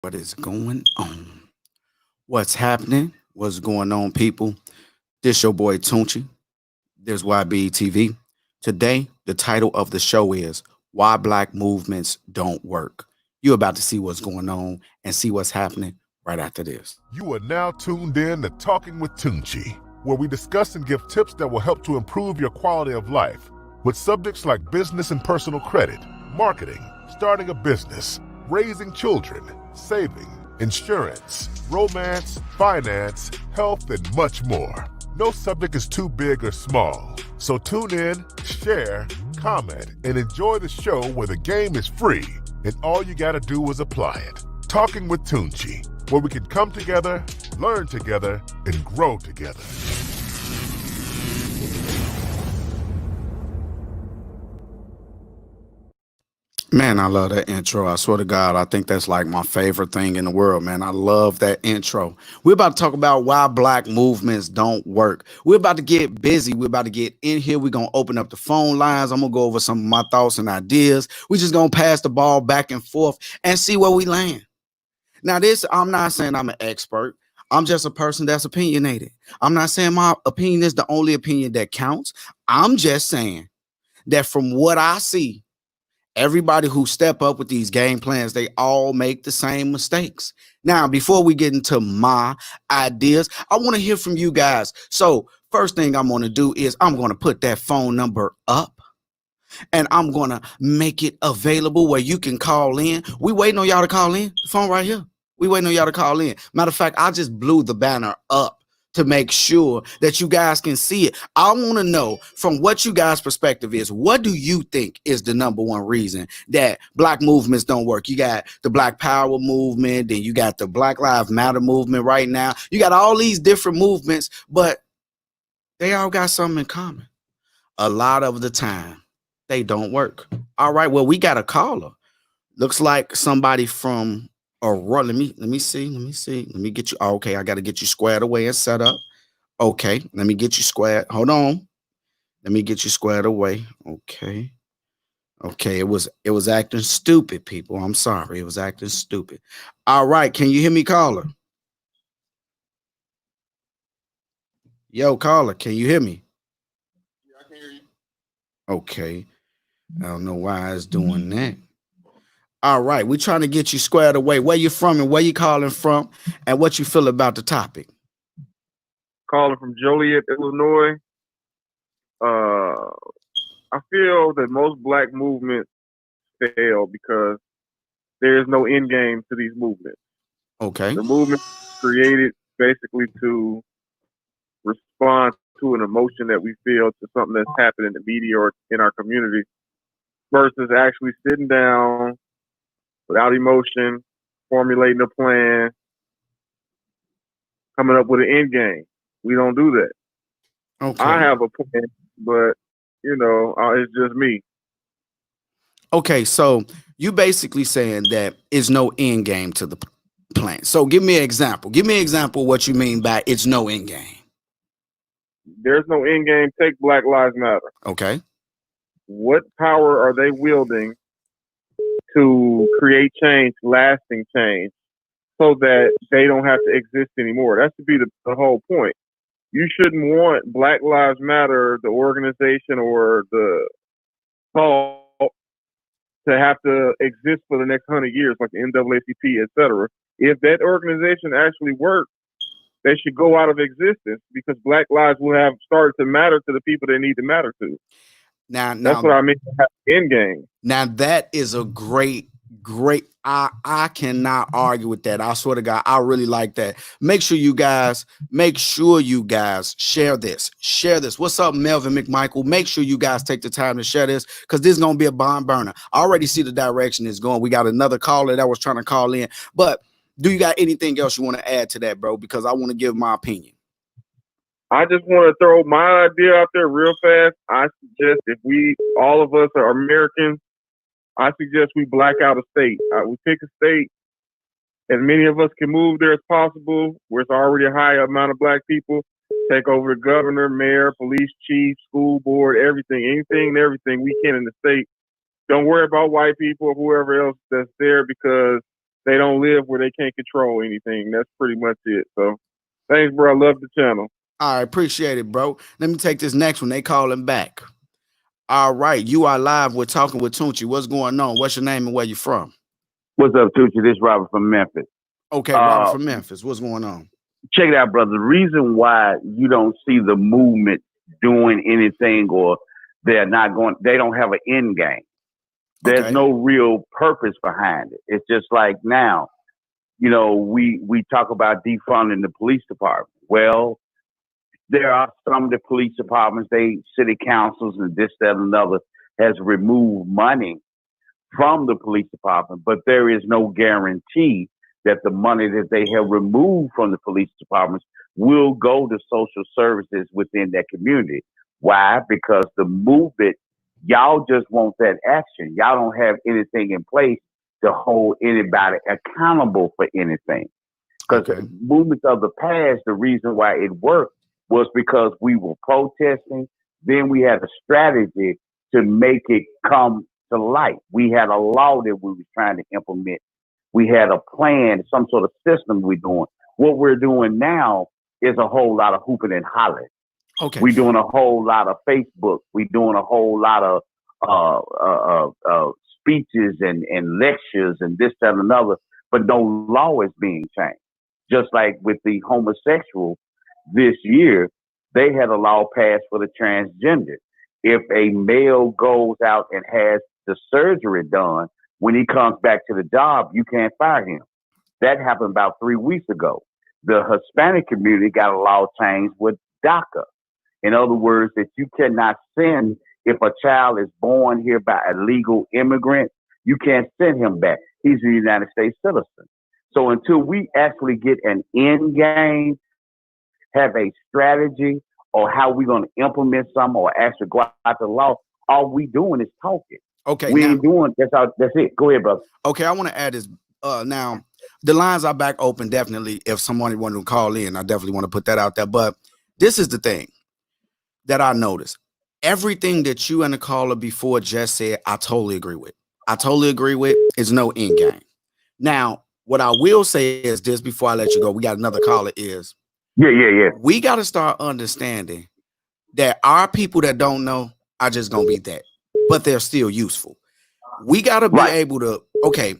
What is going on? What's happening? What's going on, people? This your boy Tunchi. There's YBTV. Today, the title of the show is Why Black Movements Don't Work. You're about to see what's going on and see what's happening right after this. You are now tuned in to Talking with Tunchi, where we discuss and give tips that will help to improve your quality of life with subjects like business and personal credit, marketing, starting a business, raising children, saving, insurance, romance, finance, health, and much more. No subject is too big or small. So tune in, share, comment, and enjoy the show where the game is free and all you gotta do is apply it. Talking with Tunchi, where we can come together, learn together, and grow together. Man, I love that intro. I swear to God, I think that's like my favorite thing in the world, man. I love that intro. We're about to talk about why black movements don't work. We're about to get busy. We're about to get in here. We're going to open up the phone lines. I'm going to go over some of my thoughts and ideas. We're just going to pass the ball back and forth and see where we land. Now, I'm not saying I'm an expert. I'm just a person that's opinionated. I'm not saying my opinion is the only opinion that counts. I'm just saying that from what I see, everybody who step up with these game plans, they all make the same mistakes. Now, before we get into my ideas, I want to hear from you guys. So first thing I'm going to do is I'm going to put that phone number up and I'm going to make it available where you can call in. We waiting on y'all to call in. The phone right here. We waiting on y'all to call in. Matter of fact, I just blew the banner up to make sure that you guys can see it. I want to know from what you guys' perspective is, what do you think is the number one reason that black movements don't work? You got the Black Power movement, then you got the Black Lives Matter movement right now. You got all these different movements, but they all got something in common. A lot of the time, they don't work. All right, well, we got a caller. Looks like somebody from Aurora. Let me see. Let me get you. Oh, okay, I got to get you squared away and set up. Okay, let me get you squared. Hold on. Let me get you squared away. Okay. Okay, it was acting stupid, people. I'm sorry. It was acting stupid. All right, can you hear me, caller? Yo, caller, can you hear me? Yeah, I can hear you. Okay. I don't know why it's doing that. All right, we're trying to get you squared away. Where you from and where you calling from and what you feel about the topic. Calling from Joliet, Illinois. Uh, I feel that most black movements fail because there is no end game to these movements. Okay. The movement created basically to respond to an emotion that we feel to something that's happened in the media or in our community versus actually sitting down without emotion, formulating a plan, coming up with an end game. We don't do that. I Okay. have a plan, but it's just me. Okay, so you basically saying that is no end game to the plan. So give me an example. Give me an example of what you mean by it's no end game. There's no end game. Take Black Lives Matter. Okay. What power are they wielding to create change, lasting change, so that they don't have to exist anymore? That should be the whole point. You shouldn't want Black Lives Matter, the organization or the call, to have to exist for the next 100 years, like the NAACP, etc. If that organization actually works, they should go out of existence because Black lives will have started to matter to the people they need to matter to. Now, That's now, what I mean by end game. now that is a great. I cannot argue with that. I swear to God, I really like that. Make sure you guys share this. Share this. What's up, Melvin McMichael? Make sure you guys take the time to share this because this is gonna be a barn burner. I already see the direction it's going. We got another caller that was trying to call in, but do you got anything else you want to add to that, bro? Because I want to give my opinion. I just want to throw my idea out there real fast. I suggest if all of us are Americans, I suggest we black out a state. We pick a state, as many of us can move there as possible, where it's already a high amount of black people. Take over the governor, mayor, police chief, school board, anything and everything we can in the state. Don't worry about white people or whoever else that's there because they don't live where they can't control anything. That's pretty much it. So thanks, bro. I love the channel. I appreciate it, bro. Let me take this next one. They calling back. All right, you are live. We're talking with Tunchi. What's going on? What's your name and where you from? What's up, Tucci? This is Robert from Memphis. Okay, Robert Uh, from Memphis. What's going on? Check it out, brother. The reason why you don't see the movement doing anything, or they don't have an end game. There's Okay, no real purpose behind it. It's just like now, we talk about defunding the police department. Well, there are some of the police departments, city councils and this, that, and another has removed money from the police department, but there is no guarantee that the money that they have removed from the police departments will go to social services within that community. Why? Because the movement, y'all just want that action. Y'all don't have anything in place to hold anybody accountable for anything. Because okay, movements of the past, the reason why it worked was because we were protesting. Then we had a strategy to make it come to light. We had a law that we were trying to implement. We had a plan, some sort of system we're doing. What we're doing now is a whole lot of hooping and hollering. okay, We're doing a whole lot of Facebook. We're doing a whole lot of speeches and lectures and this, that, and another, but no law is being changed. Just like with the homosexual this year, they had a law passed for the transgender. If a male goes out and has the surgery done, when he comes back to the job, you can't fire him. That happened about 3 weeks ago. The Hispanic community got a law changed with DACA. In other words, that you cannot send, if a child is born here by a legal immigrant, you can't send him back. He's a United States citizen. So until we actually get an end game, have a strategy, or how we're going to implement some, or actually go out the law, all we doing is talking. okay. We Now, ain't doing that's it. Go ahead, brother. okay, I want to add this. Now the lines are back open. Definitely, if somebody wanted to call in, I definitely want to put that out there. But this is the thing that I noticed. Everything that you and the caller before just said, I totally agree with. I totally agree with. Is no end game. Now, what I will say is this before I let you go. We got another caller. Is Yeah. we got to start understanding that our people that don't know are just gonna be that, but they're still useful. We got to be Right. able to. Okay,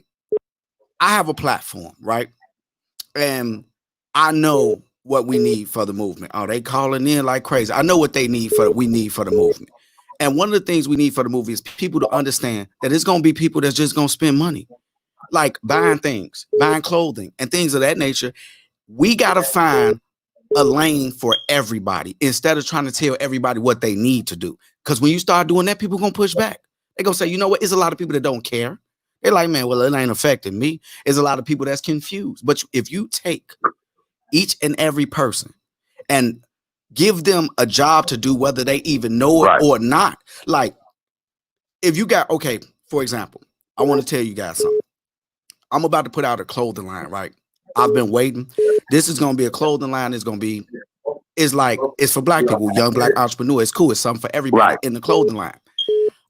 I have a platform, right? And I know what we need for the movement. Oh, they calling in like crazy. I know what we need for the movement. And one of the things we need for the movie is people to understand that it's gonna be people that's just gonna spend money, like buying things, buying clothing, and things of that nature. We gotta find a lane for everybody instead of trying to tell everybody what they need to do. Because when you start doing that, people gonna push back. They gonna say, you know what? It's a lot of people that don't care. They're like, man, well, it ain't affecting me. There's a lot of people that's confused. But if you take each and every person and give them a job to do, whether they even know it Right. or not, like if you got, okay, for example, I want to tell you guys something. I'm about to put out a clothing line, right? I've been waiting. This is gonna be a clothing line. It's for black people, young black entrepreneurs. It's cool. It's something for everybody Right. in the clothing line.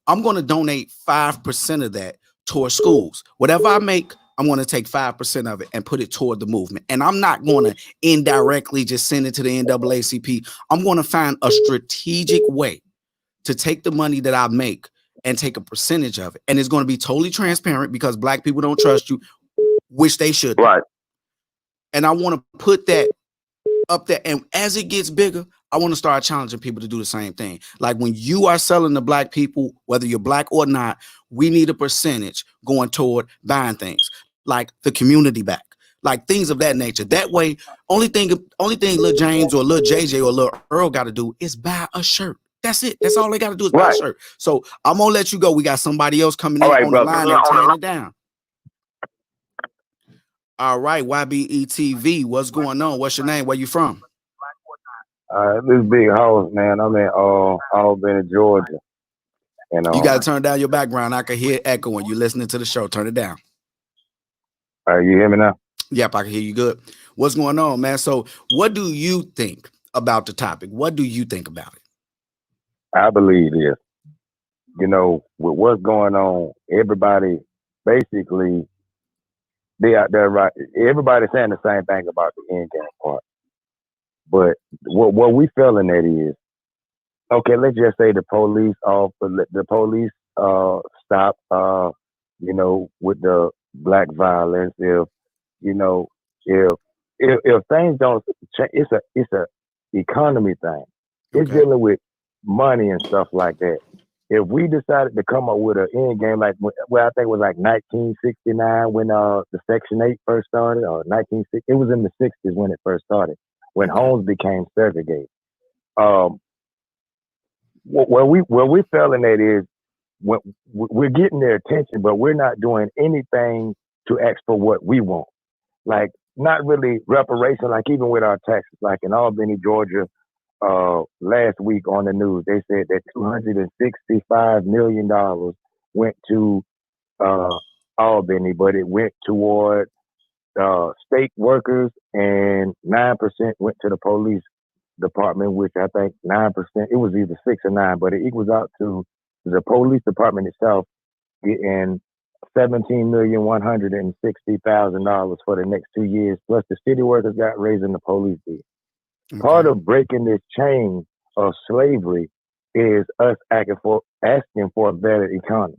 I'm going to donate 5% of that towards schools. Whatever I make, I'm going to take 5% of it and put it toward the movement. And I'm not going to indirectly just send it to the NAACP. I'm going to find a strategic way to take the money that I make and take a percentage of it. And it's going to be totally transparent because black people don't trust you, which they shouldn't. Right. And I want to put that up there. And as it gets bigger, I want to start challenging people to do the same thing. Like when you are selling to black people, whether you're black or not, we need a percentage going toward buying things like the community back, like things of that nature. That way, only thing little James or little JJ or little Earl got to do is buy a shirt. That's it. That's all they got to do is buy a Right. shirt. So I'm gonna let you go. We got somebody else coming All in right, on the brother. line. They tearing it down. All right, YBETV, what's going on? What's your name? Where you from? This big house, man. I'm in Albany, Georgia, and You got to turn down your background. I can hear it echoing. You listening to the show. Turn it down. you hear me now? Yep, I can hear you good. What's going on, man? So what do you think about the topic? What do you think about it? I believe this. With what's going on, everybody basically they out there right. Everybody's saying the same thing about the end game part. But what we feeling that is okay. Let's just say the police stop with the black violence. If you know if if things don't change, it's a economy thing. It's Okay. dealing with money and stuff like that. If we decided to come up with an end game like well, I think it was like 1969 when the Section 8 first started, or 1960, it was in the 60s when it first started, when Okay. homes became segregated. Um, where we failing at is when we're getting their attention, but we're not doing anything to ask for what we want. Like not really reparation, like even with our taxes, like in Albany, Georgia, last week on the news, they said that $265 million went to uh, Albany, but it went toward state workers, and 9% went to the police department, which I think 9%, it was either 6 or 9, but it equals out to the police department itself getting $17,160,000 for the next 2 years, plus the city workers got raised and the police did. Part Okay. of breaking this chain of slavery is us asking for a better economy.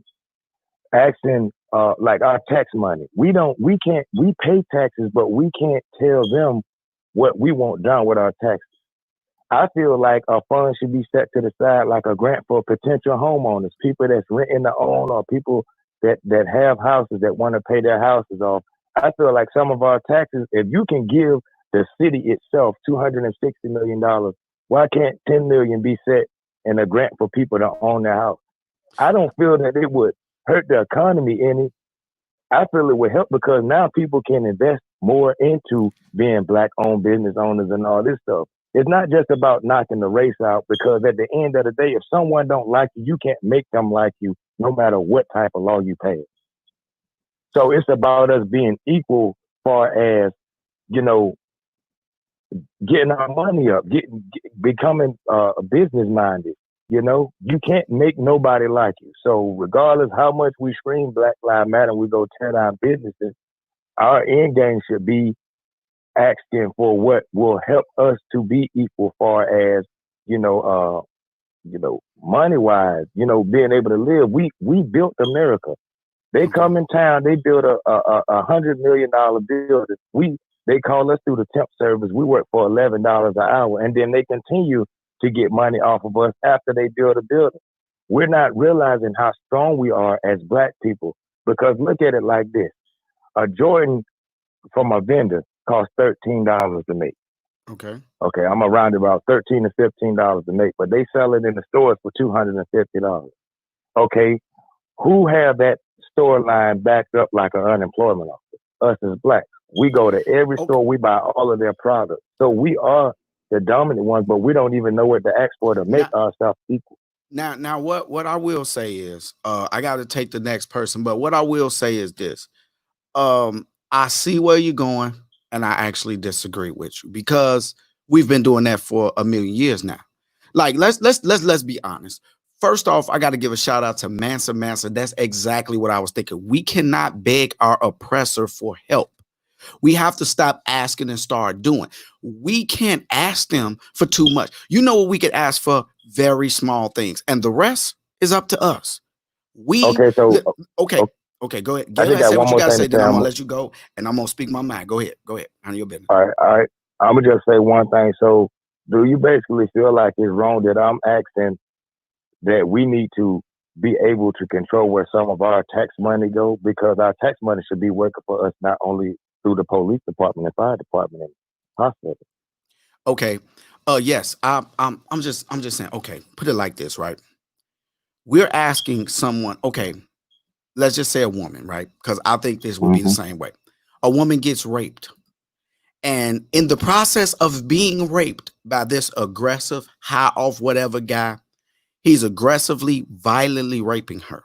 Asking like our tax money. We pay taxes, but we can't tell them what we want done with our taxes. I feel like a fund should be set to the side, like a grant for potential homeowners, people that's renting to own, or people that have houses that want to pay their houses off. I feel like some of our taxes, if you can give the city itself $260 million, why can't 10 million be set in a grant for people to own their house? I don't feel that it would hurt the economy any. I feel it would help because now people can invest more into being black owned business owners and all this stuff. It's not just about knocking the race out because at the end of the day, if someone don't like you, you can't make them like you no matter what type of law you pass. So it's about us being equal far as, you know, getting our money up, becoming business minded. You know, you can't make nobody like you. So regardless how much we scream Black Lives Matter, and we go tear down businesses, our end game should be asking for what will help us to be equal far as, you know, money wise, being able to live. We built America. They Okay. come in town, they build a $100 million building. They call us through the temp service. We work for $11 an hour, and then they continue to get money off of us after they build a building. We're not realizing how strong we are as black people because look at it like this: a Jordan from a vendor costs $13 to make. Okay. Okay, I'm around about $13 to $15 to make, but they sell it in the stores for $250. Okay, who have that store line backed up like an unemployment office? Us as blacks. We go to every Okay. store, we buy all of their products. So we are the dominant ones, but we don't even know what to ask for to make Now, ourselves equal. what I will say is, I got to take the next person, but what I will say is this: I see where you're going, and I actually disagree with you because we've been doing that for a million years now. Like, let's be honest. First off, I got to give a shout out to Mansa Mansa. That's exactly what I was thinking. We cannot beg our oppressor for help. We have to stop asking and start doing. We can't ask them for too much. You know what we could ask for? Very small things, and the rest is up to us. We Okay, so okay. okay, Okay, go ahead. I Go just ahead, got say one what you more gotta thing to say, say. then I'm gonna let you go and I'm gonna speak my mind. Go ahead. Go ahead. Handle your business. All right. I'm gonna just say one thing. So, do you basically feel like it's wrong that I'm asking that we need to be able to control where some of our tax money go because our tax money should be working for us not only through the police department and fire department and hospital. Okay. Yes, I'm just saying, okay, put it like this, right? We're asking someone, okay, let's just say a woman, right? Because I think this would be the Hmm. same way. A woman gets raped. And in the process of being raped by this aggressive, high off whatever guy, he's aggressively, violently raping her.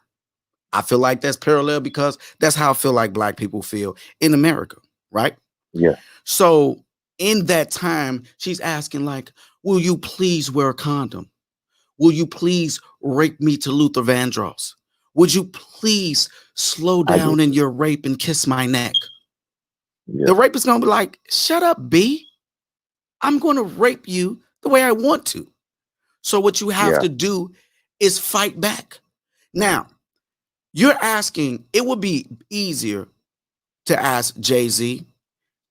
I feel like that's parallel because that's how I feel like black people feel in America, right? Yeah, So in that time, she's asking, like, will you please wear a condom? Will you please rape me to Luther Vandross? Would you please slow I get down in you. your rape and kiss my neck? Yeah. The rapist gonna be like, shut up, B. I'm gonna rape you the way I want to. So what you have Yeah. to do is fight back. Now, you're asking, it would be easier to ask Jay-Z,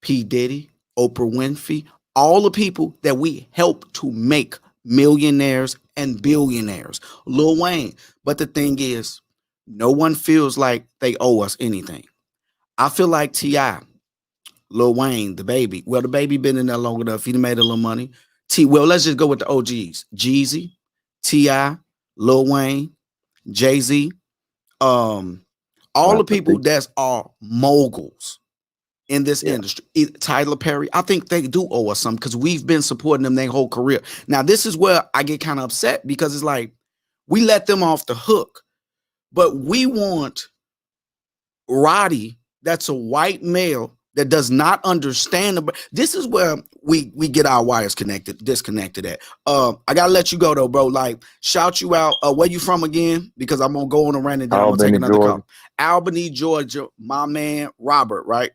P. Diddy, Oprah Winfrey, all the people that we help to make millionaires and billionaires, Lil Wayne. But the thing is, no one feels like they owe us anything. I feel like T.I., Lil Wayne, the baby. Well, the baby been in there long enough. He done made a little money. Well, let's just go with the OGs. Jeezy, T.I., Lil Wayne, Jay-Z, um, all the Master P. people that's are moguls in this Yeah. industry. Tyler Perry, I think they do owe us something because we've been supporting them their whole career. Now, this is where I get kind of upset because it's like we let them off the hook, but we want Roddy, that's a white male that does not understand about this is where we get our wires disconnected at. I gotta let you go though, bro. Like, shout you out. Where you from again? Because I'm gonna go on a rant and then I'm gonna take Albany, another Georgia. call. Albany, Georgia, my man Robert, right?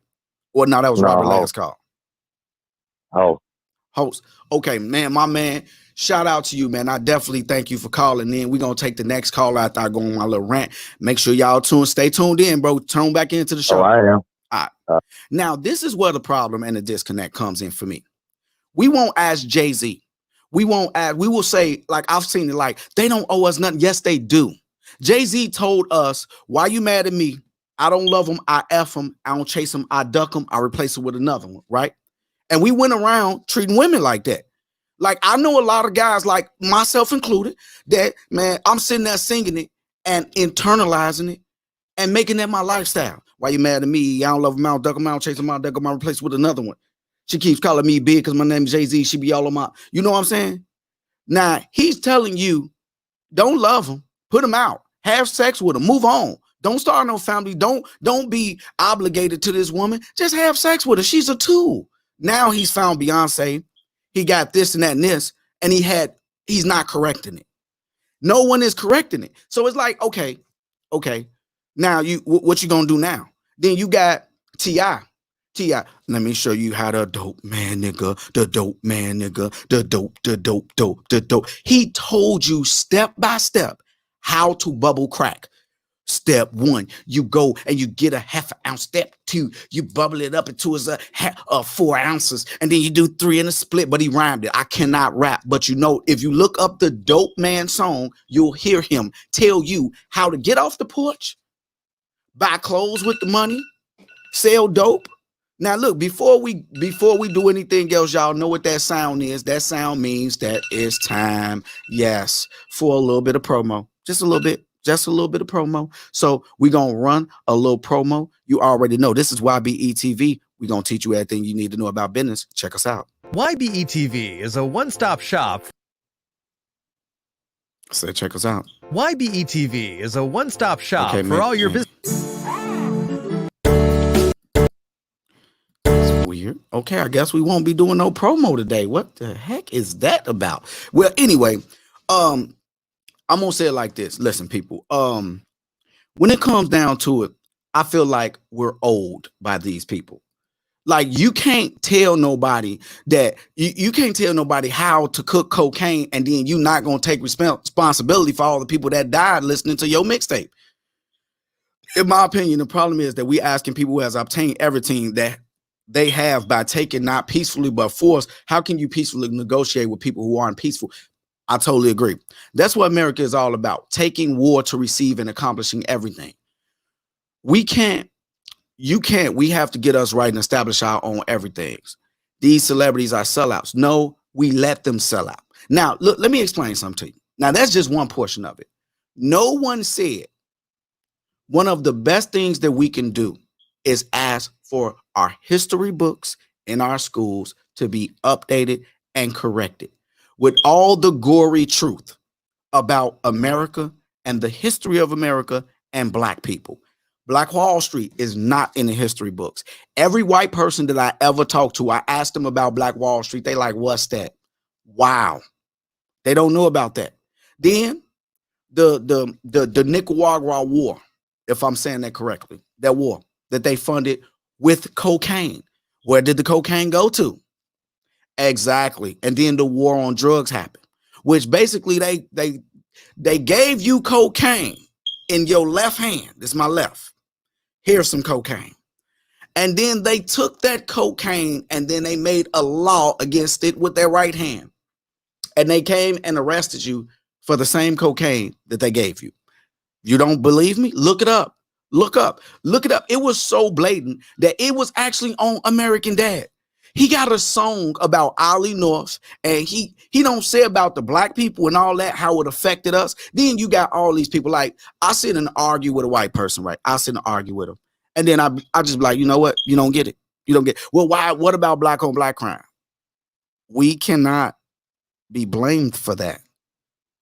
Or no, that was No, Robert host. last call. Host. Host. Okay, man, my man. Shout out to you, man. I definitely thank you for calling in. We're gonna take the next call after I go on my little rant. Make sure y'all stay tuned in, bro. Tune back into the show. Oh, I am. All right. Now, this is where the problem and the disconnect comes in for me. We won't ask Jay-Z. We will say, like, I've seen it, like, they don't owe us nothing. Yes, they do. Jay-Z told us, why you mad at me? I don't love him. I F him. I don't chase him. I duck him. I replace him with another one, right? And we went around treating women like that. Like, I know a lot of guys, like myself included, that, man, I'm sitting there singing it and internalizing it and making that my lifestyle. Why you mad at me? I don't love him. I don't duck him. I don't chase him. I duck him. I replace with another one. She keeps calling me big because my name is Jay-Z. She be all on my, you know what I'm saying? Now, he's telling you, don't love him. Put him out. Have sex with him. Move on. Don't start no family. Don't be obligated to this woman. Just have sex with her. She's a tool. Now he's found Beyonce. He got this and that and this, and he's not correcting it. No one is correcting it. So it's like, okay. Now what you gonna do now? Then you got T.I. T.I., let me show you how the dope man nigga, the dope man nigga, the dope. He told you step by step how to bubble crack. Step 1, you go and you get a half an ounce. Step 2, you bubble it up into 4 ounces, and then you do 3 in a split. But he rhymed it. I cannot rap, but you know, if you look up the Dope Man song, you'll hear him tell you how to get off the porch, buy clothes with the money, sell dope. Now look, before we do anything else, y'all know what that sound is. That sound means that it's time, yes, for a little bit of promo. Just a little bit of promo. So we're gonna run a little promo. You already know this is YBE TV. We're gonna teach you everything you need to know about business. Check us out. YBE TV is a one-stop shop. Say check us out. YBE TV is a one-stop shop Okay, for man, all your man. business. Weird. Okay, I guess we won't be doing no promo today. What the heck is that about? Well, anyway, I'm gonna say it like this. Listen, people. When it comes down to it, I feel like we're old by these people. Like, you can't tell nobody that you can't tell nobody how to cook cocaine, and then you not gonna take responsibility for all the people that died listening to your mixtape. In my opinion, the problem is that we asking people who has obtained everything that they have by taking not peacefully but force. How can you peacefully negotiate with people who aren't peaceful? I totally agree. That's what America is all about, taking war to receive and accomplishing everything. We have to get us right and establish our own everything. These celebrities are sellouts. No, we let them sell out. Now, look, let me explain something to you. Now, that's just one portion of it. No one said one of the best things that we can do is ask for our history books in our schools to be updated and corrected with all the gory truth about America and the history of America and Black people. Black Wall Street is not in the history books. Every white person that I ever talked to, I asked them about Black Wall Street. They like, what's that? Wow. They don't know about that. Then the Nicaragua war, if I'm saying that correctly, that war that they funded with cocaine. Where did the cocaine go to? Exactly. And then the war on drugs happened, which basically they gave you cocaine in your left hand. This is my left. Here's some cocaine. And then they took that cocaine and then they made a law against it with their right hand. And they came and arrested you for the same cocaine that they gave you. You don't believe me? Look it up. Look up. Look it up. It was so blatant that it was actually on American Dad. He got a song about Ollie North, and he don't say about the black people and all that, how it affected us. Then you got all these people like, I sit and argue with a white person, right? I sit and argue with them. And then I just be like, you know what? You don't get it. You don't get it. Well, why? What about black on black crime? We cannot be blamed for that.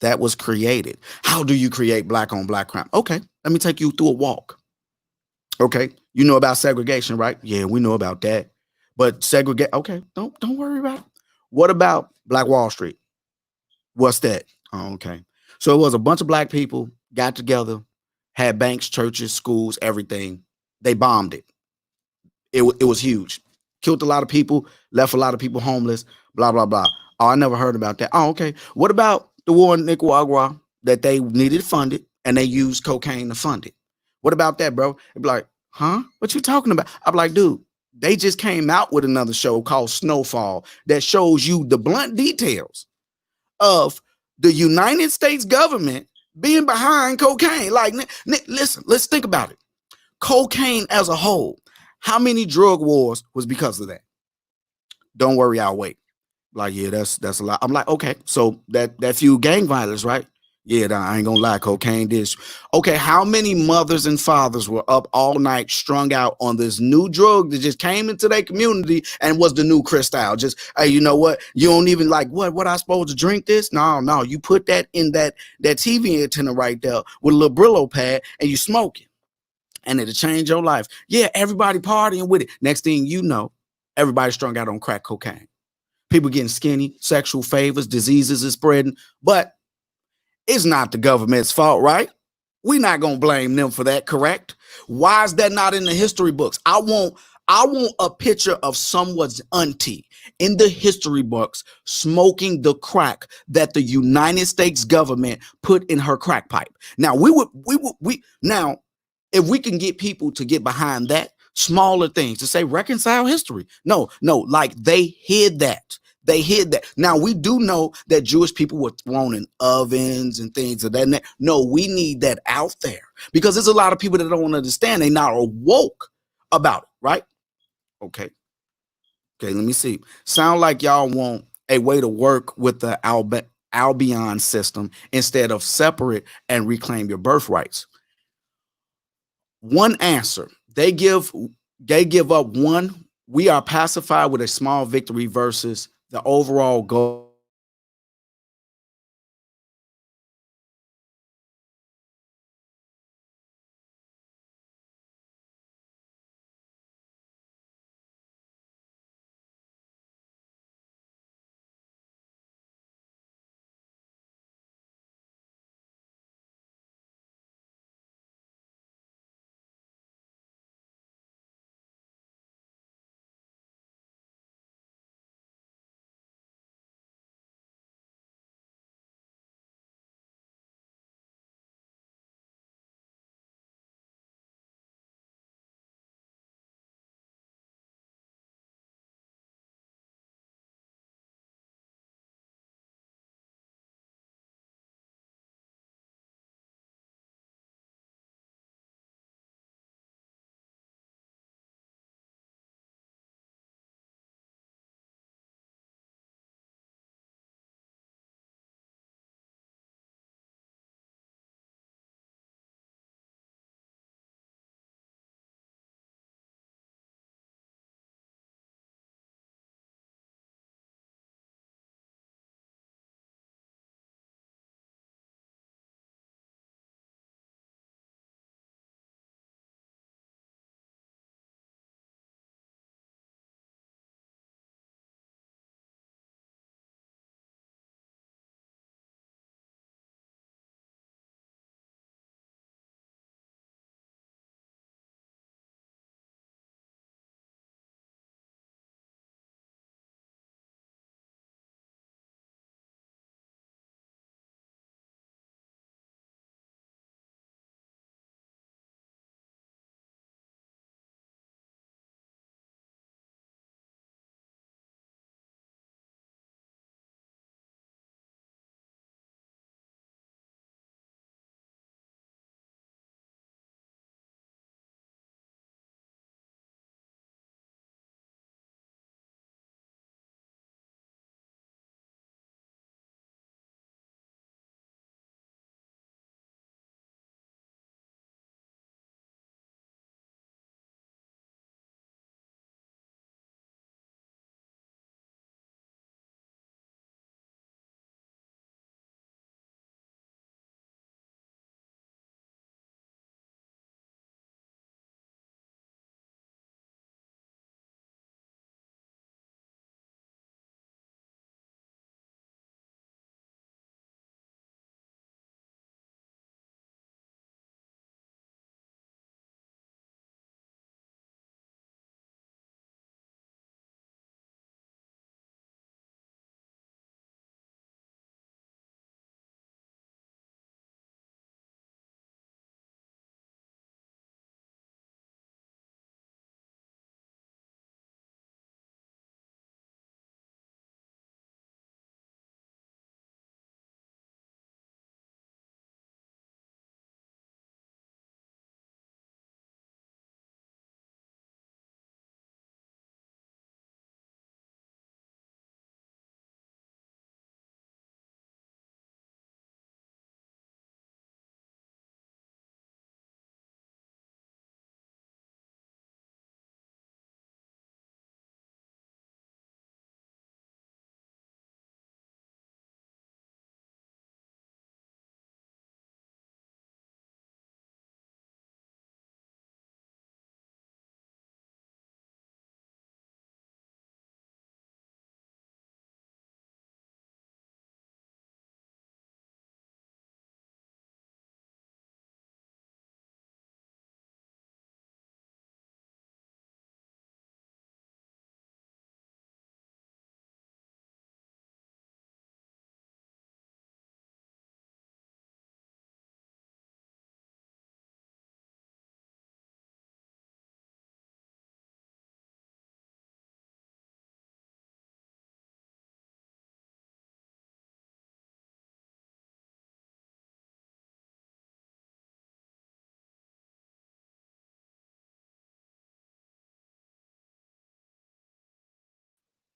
That was created. How do you create black on black crime? Okay, let me take you through a walk. Okay, you know about segregation, right? Yeah, we know about that. But segregate, okay, don't worry about it. What about Black Wall Street? What's that? Oh, okay. So it was a bunch of black people got together, had banks, churches, schools, everything. They bombed it. It was huge. Killed a lot of people, left a lot of people homeless, blah, blah, blah. Oh, I never heard about that. Oh, okay. What about the war in Nicaragua that they needed funded and they used cocaine to fund it? What about that, bro? It'd be like, huh? What you talking about? I'm like, dude, they just came out with another show called Snowfall that shows you the blunt details of the United States government being behind cocaine. Like, listen, let's think about it. Cocaine as a whole, how many drug wars was because of that? Don't worry, I'll wait. Like, yeah, that's a lot. I'm like, okay, so that few gang violence, right? Yeah, I ain't gonna lie, cocaine this. Okay, how many mothers and fathers were up all night, strung out on this new drug that just came into their community and was the new Cristal? Just, hey, you know what? You don't even like what I supposed to drink this? No, you put that in that TV antenna right there with a little Brillo pad and you smoke it, and it'll change your life. Yeah, everybody partying with it. Next thing you know, everybody strung out on crack cocaine. People getting skinny, sexual favors, diseases is spreading, but it's not the government's fault, right? We're not gonna blame them for that, correct? Why is that not in the history books? I want a picture of someone's auntie in the history books smoking the crack that the United States government put in her crack pipe. Now we now if we can get people to get behind that, smaller things to say reconcile history. No, like they hid that. They hid that. Now we do know that Jewish people were thrown in ovens and things of that. No, we need that out there because there's a lot of people that don't understand. They're not awoke about it, right? Okay. Okay, let me see. Sound like y'all want a way to work with the Albion system instead of separate and reclaim your birthrights. One answer. They give up one. We are pacified with a small victory versus the overall goal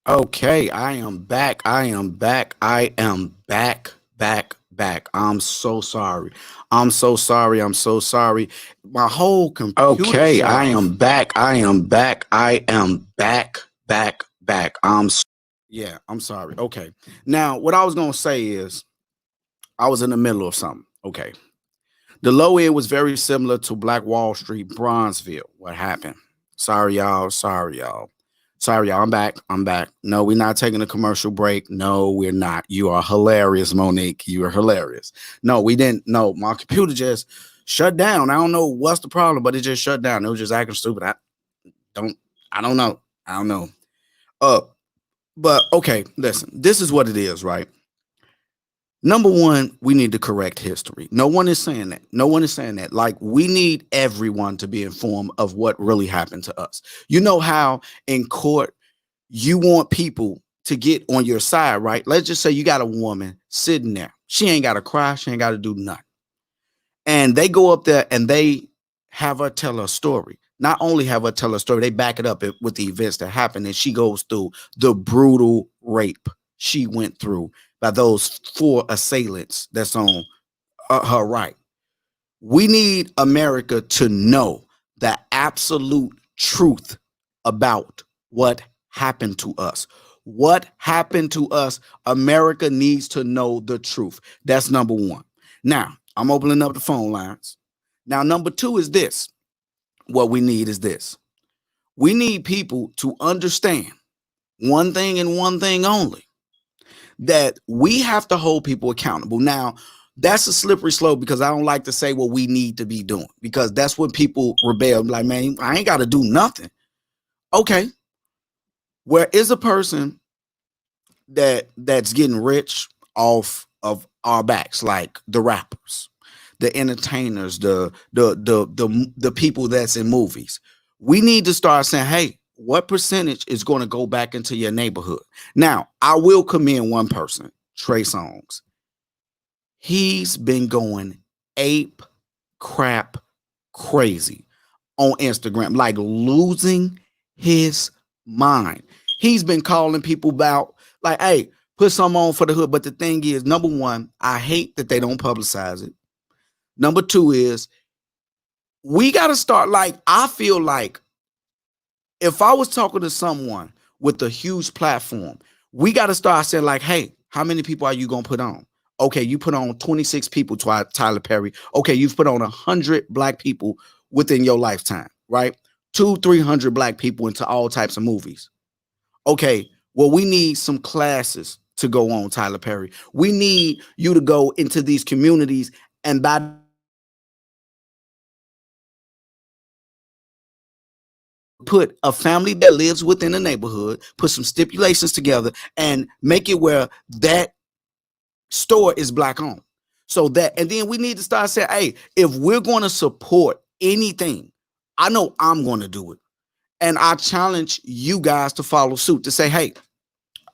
Okay, I am back. I am back. I am back, back. I'm so sorry. I'm so sorry. I'm so sorry. My whole computer Okay, shut I off. am back. I am back. I am back. Yeah, I'm sorry. Okay. Now, what I was going to say is I was in the middle of something. Okay. The low end was very similar to Black Wall Street, Bronzeville. What happened? Sorry, y'all. Sorry, y'all. Sorry, y'all. I'm back. I'm back. No, we're not taking a commercial break. No, we're not. You are hilarious, Monique. You are hilarious. No, we didn't. No, my computer just shut down. I don't know what's the problem, but it just shut down. It was just acting stupid. Don't. I don't know. I don't know. Uh, but okay, listen. This is what it is, right? Number one, we need to correct history. No one is saying that. No one is saying that. Like, we need everyone to be informed of what really happened to us. You know how in court you want people to get on your side, right? Let's just say you got a woman sitting there. She ain't got to cry. She ain't got to do nothing. And they go up there and they have her tell her story. Not only have her tell her story, they back it up with the events that happened. And she goes through the brutal rape she went through by those four assailants that's on her right. We need America to know the absolute truth about what happened to us. What happened to us? America needs to know the truth. That's number one. Now, I'm opening up the phone lines. Now, number two is this. What we need is this. We need people to understand one thing and one thing only, that we have to hold people accountable. Now, that's a slippery slope because I don't like to say what we need to be doing, because that's when people rebel. Like, man, I ain't got to do nothing. Okay. Where is a person that's getting rich off of our backs, like the rappers, the entertainers, the people that's in movies? We need to start saying, hey, what percentage is going to go back into your neighborhood? Now, I will commend one person, Trey Songz. He's been going ape crap crazy on Instagram, like losing his mind. He's been calling people about, like, hey, put some on for the hood. But the thing is, number one, I hate that they don't publicize it. Number two is, we got to start, like, I feel like if I was talking to someone with a huge platform, we got to start saying, like, hey, how many people are you going to put on? Okay, you put on 26 people to Tyler Perry. Okay, you've put on 100 black people within your lifetime, right? 300 black people into all types of movies. Okay, well, we need some classes to go on, Tyler Perry. We need you to go into these communities and buy put a family that lives within a neighborhood, put some stipulations together, and make it where that store is black owned. So that, and then we need to start saying, hey, if we're going to support anything, I know I'm going to do it. And I challenge you guys to follow suit, to say, hey,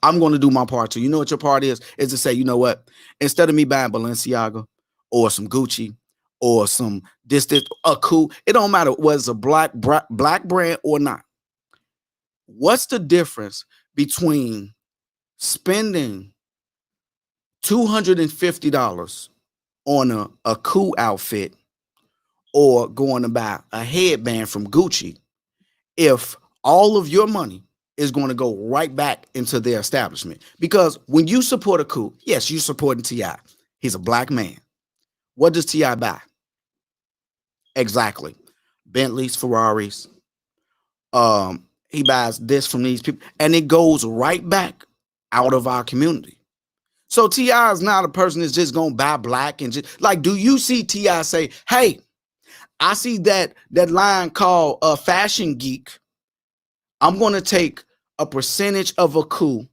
I'm going to do my part too. You know what your part is? Is to say, you know what? Instead of me buying Balenciaga or some Gucci or some this, a cool, it don't matter whether it's a black brand or not. What's the difference between spending $250 on a cool outfit or going to buy a headband from Gucci, if all of your money is going to go right back into their establishment? Because when you support a cool, yes, you're supporting T.I. He's a black man. What does T.I. buy? Exactly. Bentleys, Ferraris. He buys this from these people, and it goes right back out of our community. So T.I. is not a person that's just gonna buy black and just, like, do you see T.I. say, hey, I see that line called Fashion Geek. I'm gonna take a percentage of a coup,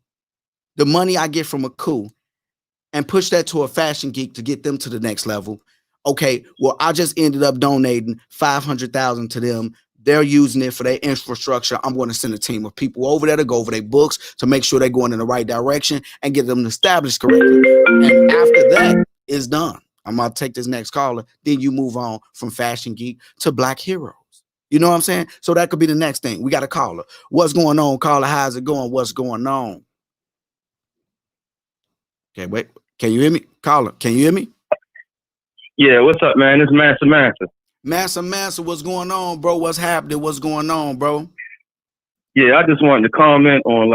the money I get from a coup, and push that to a Fashion Geek to get them to the next level. Okay, well, I just ended up donating 500,000 to them. They're using it for their infrastructure. I'm going to send a team of people over there to go over their books to make sure they're going in the right direction and get them established correctly. And after that is done, I'm going to take this next caller. Then you move on from Fashion Geek to Black Heroes. You know what I'm saying? So that could be the next thing. We got a caller. What's going on, caller? How's it going? What's going on? Okay, wait. Can you hear me? Caller, can you hear me? Yeah, what's up, man? It's Massa. Massa, what's going on, bro? What's happening? What's going on, bro? Yeah, I just wanted to comment on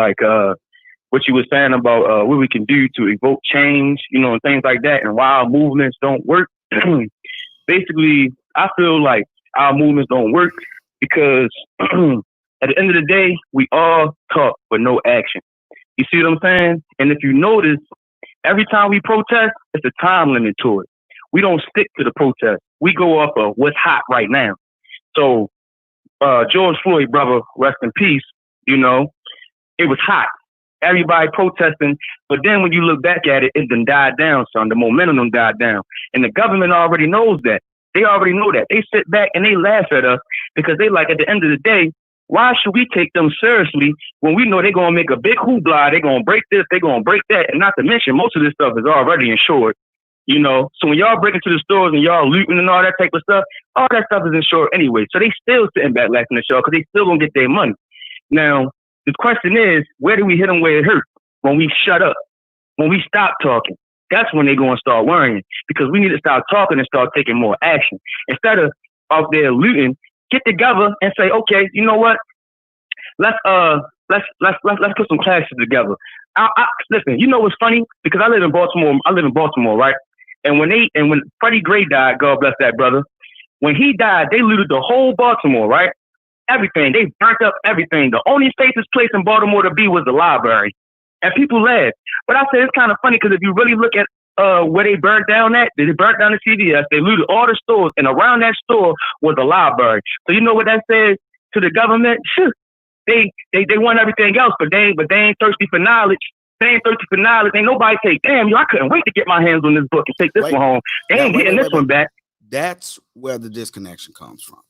what you were saying about what we can do to evoke change, and things like that, and why our movements don't work. Basically, I feel like our movements don't work because at the end of the day, we all talk but no action. You see what I'm saying? And if you notice, every time we protest, it's a time limit to it. We don't stick to the protest. We go off of what's hot right now. So George Floyd, brother, rest in peace, it was hot. Everybody protesting. But then when you look back at it, it done died down, son. The momentum done died down. And the government already knows that. They already know that. They sit back and they laugh at us because they like, at the end of the day, why should we take them seriously when we know they're going to make a big hoopla, they're going to break this, they're going to break that, and not to mention most of this stuff is already insured, So when y'all break into the stores and y'all looting and all that type of stuff, all that stuff is insured anyway. So they still sitting back laughing at y'all because they still going to get their money. Now, the question is, where do we hit them where it hurts? When we shut up, when we stop talking. That's when they're going to start worrying because we need to start talking and start taking more action. Instead of out there looting, get together and say, okay, you know what? Let's put some classes together. Listen, you know what's funny? Because I live in Baltimore, right? And when Freddie Gray died, God bless that brother, when he died, they looted the whole Baltimore, right? Everything. They burnt up everything. The only safest place in Baltimore to be was the library. And people laugh. But I say it's kind of funny because if you really look at where they burnt down at, they burnt down the CVS, they looted all the stores, and around that store was a library. So you know what that says to the government? Sure. They want everything else, but they ain't thirsty for knowledge. They ain't thirsty for knowledge. Ain't nobody say, damn, I couldn't wait to get my hands on this book and take this one home. They ain't getting this one back. That's where the disconnection comes from.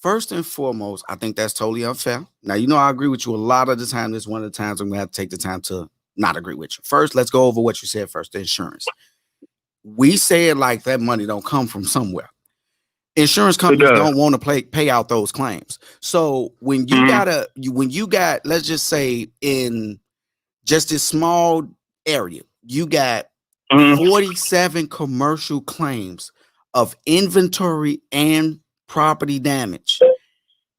First and foremost, I think that's totally unfair. Now, I agree with you a lot of the time. This is one of the times I'm going to have to take the time to not agree with you. First, let's go over what you said first, the insurance. We say it like that money don't come from somewhere. Insurance companies don't want to pay out those claims. So when you got, let's just say in just this small area, you got 47 commercial claims of inventory and property damage.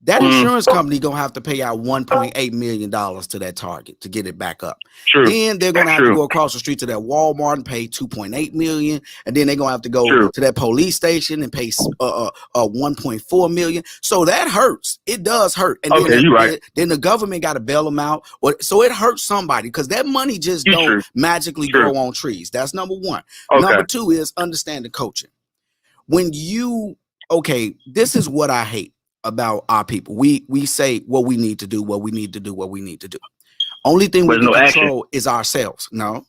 That insurance company gonna have to pay out $1.8 million to that target to get it back up. True. Then they're gonna have to go across the street to that Walmart and pay $2.8 million, and then they're gonna have to go to that police station and pay $1.4 million. So that hurts. It does hurt. And you're right. Then the government got to bail them out. So it hurts somebody because that money just don't magically grow on trees. That's number one. Okay. Number two is understand the coaching. This is what I hate about our people. We say what we need to do, what we need to do, what we need to do. Only thing we can control is ourselves. No.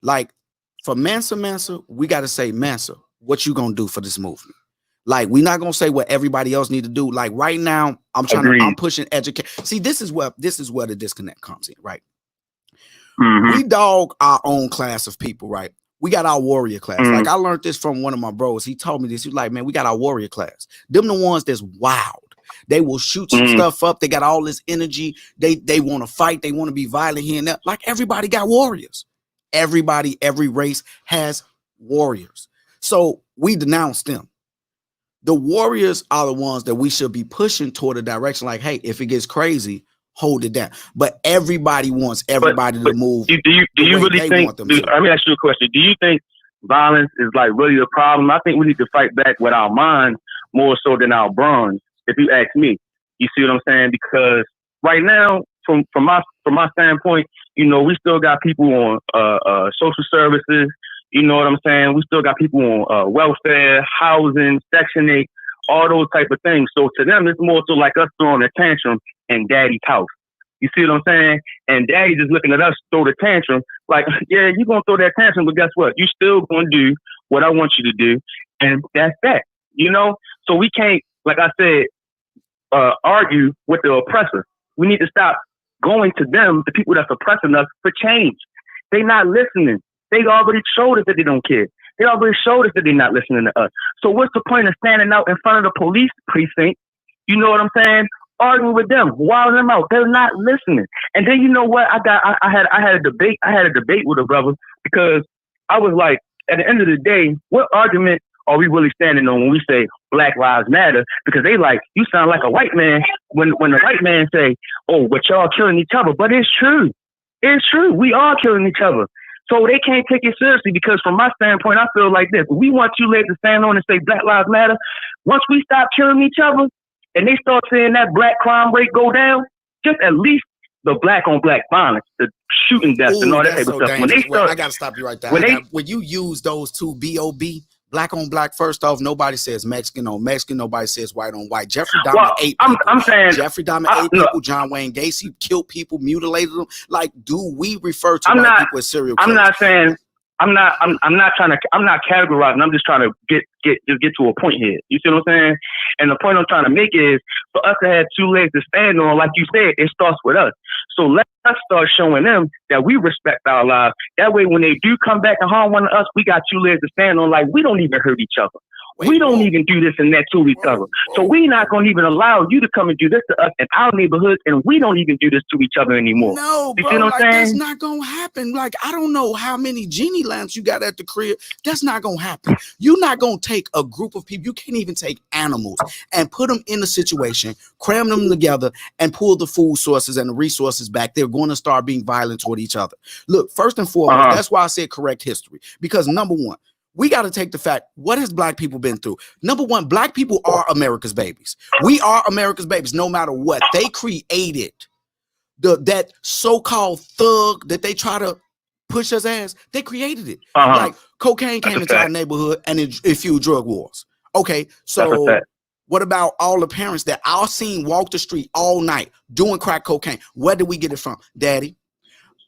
Like for Mansa, we got to say, Mansa, what you gonna do for this movement? Like, we're not gonna say what everybody else need to do. Like right now, I'm pushing education. See, this is where the disconnect comes in, right? We dog our own class of people, right? We got our warrior class. Like I learned this from one of my bros. He told me this. He was like, man, we got our warrior class. Them the ones that's wild. They will shoot some stuff up. They got all this energy. They want to fight. They want to be violent here and there. Like everybody got warriors. Everybody, every race has warriors. So we denounce them. The warriors are the ones that we should be pushing toward a direction like, hey, if it gets crazy, hold it down. But everybody wants everybody to move. Do you really think? Let me ask you a question. Do you think violence is like really the problem? I think we need to fight back with our minds more so than our brains. If you ask me, you see what I'm saying? Because right now, from my standpoint, we still got people on social services. You know what I'm saying? We still got people on welfare, housing, Section 8, all those type of things. So to them, it's more so like us throwing a tantrum in daddy's house. You see what I'm saying? And daddy just looking at us throw the tantrum like, yeah, you're going to throw that tantrum, but guess what? You still going to do what I want you to do. And that's that, So we can't, like I said, argue with the oppressor. We need to stop going to them, the people that's oppressing us, for change. They not listening. They already showed us that they don't care. They already showed us that they're not listening to us. So what's the point of standing out in front of the police precinct You know what I'm saying? Arguing with them, wilding them out. They're not listening. And then you know what? I had a debate. I had a debate with a brother because I was like, at the end of the day, what argument are we really standing on when we say Black Lives Matter? Because they like, you sound like a white man when the white man say, oh, but y'all killing each other. But it's true. It's true. We are killing each other. So they can't take it seriously because from my standpoint, I feel like this. We want you ladies to stand on and say Black Lives Matter. Once we stop killing each other and they start seeing that black crime rate go down, just at least the black on black violence, the shooting deaths and all that type of stuff. When they start, I got to stop you right there. When you use those two B.O.B., black on black, first off, nobody says Mexican on Mexican. Nobody says white on white. Jeffrey Dahmer ate people. I'm saying Jeffrey Dahmer ate people. John Wayne Gacy killed people, mutilated them. Like, do we refer to white people as serial killers? I'm not saying. I'm not categorizing. I'm just trying to get to a point here. You see what I'm saying? And the point I'm trying to make is for us to have two legs to stand on, like you said, it starts with us. So let us start showing them that we respect our lives. That way, when they do come back and harm one of us, we got two legs to stand on. Like, we don't even hurt each other. We don't even do this and that to each other. So we're not going to even allow you to come and do this to us in our neighborhoods, and we don't even do this to each other anymore. No, bro, like, that's not going to happen. Like, I don't know how many genie lamps you got at the crib. That's not going to happen. You're not going to take a group of people. You can't even take animals and put them in a situation, cram them together, and pull the food sources and the resources back. They're going to start being violent toward each other. Look, first and foremost, that's why I said correct history. Because number one, we got to take the fact, what has black people been through? Number one, black people are America's babies. We are America's babies no matter what. They created that so-called thug that they try to push us as. They created it. Like cocaine came into our neighborhood and it fueled drug wars. Okay, so what about all the parents that I've seen walk the street all night doing crack cocaine? Where did we get it from? Daddy.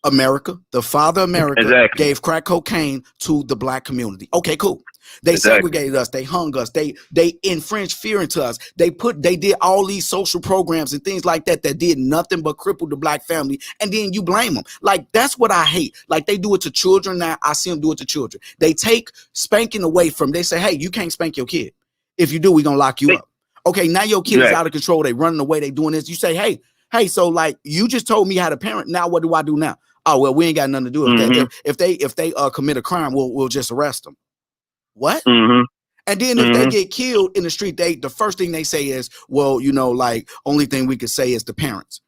America, the father America gave crack cocaine to the black community. Okay, cool. They segregated us. They hung us. They infringed fear into us. They did all these social programs and things like that that did nothing but cripple the black family. And then you blame them. Like, that's what I hate. Like, they do it to children now. I see them do it to children. They take spanking away from. They say, hey, you can't spank your kid. If you do, we're gonna lock you up. Okay, now your kid is out of control. They running away. They doing this. You say, hey, so like you just told me how to parent. Now what do I do now? Oh, well, we ain't got nothing to do with that. If they commit a crime, we'll just arrest them. What? And then if they get killed in the street, the first thing they say is, well, you know, like, only thing we could say is the parents.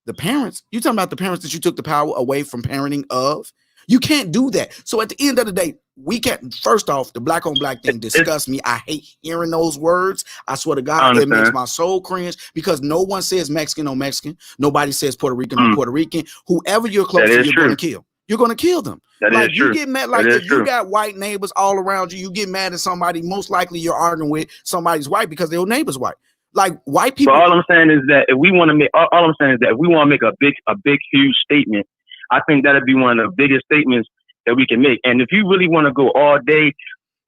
The parents? You talking about the parents that you took the power away from parenting of? You can't do that. So at the end of the day, we can't. First off, the black on black thing disgusts me. I hate hearing those words. I swear to God, it makes my soul cringe because no one says Mexican on Mexican. Nobody says Puerto Rican on Puerto Rican. Whoever you're close to, you're going to kill. You're going to kill them. Like, you get mad. Like, if you got white neighbors all around you, you get mad at somebody. Most likely you're arguing with somebody's white because their neighbor's white. Like, white people. But all I'm saying is that if we want to make, a big, huge statement, I think that'd be one of the biggest statements that we can make. And if you really want to go all day,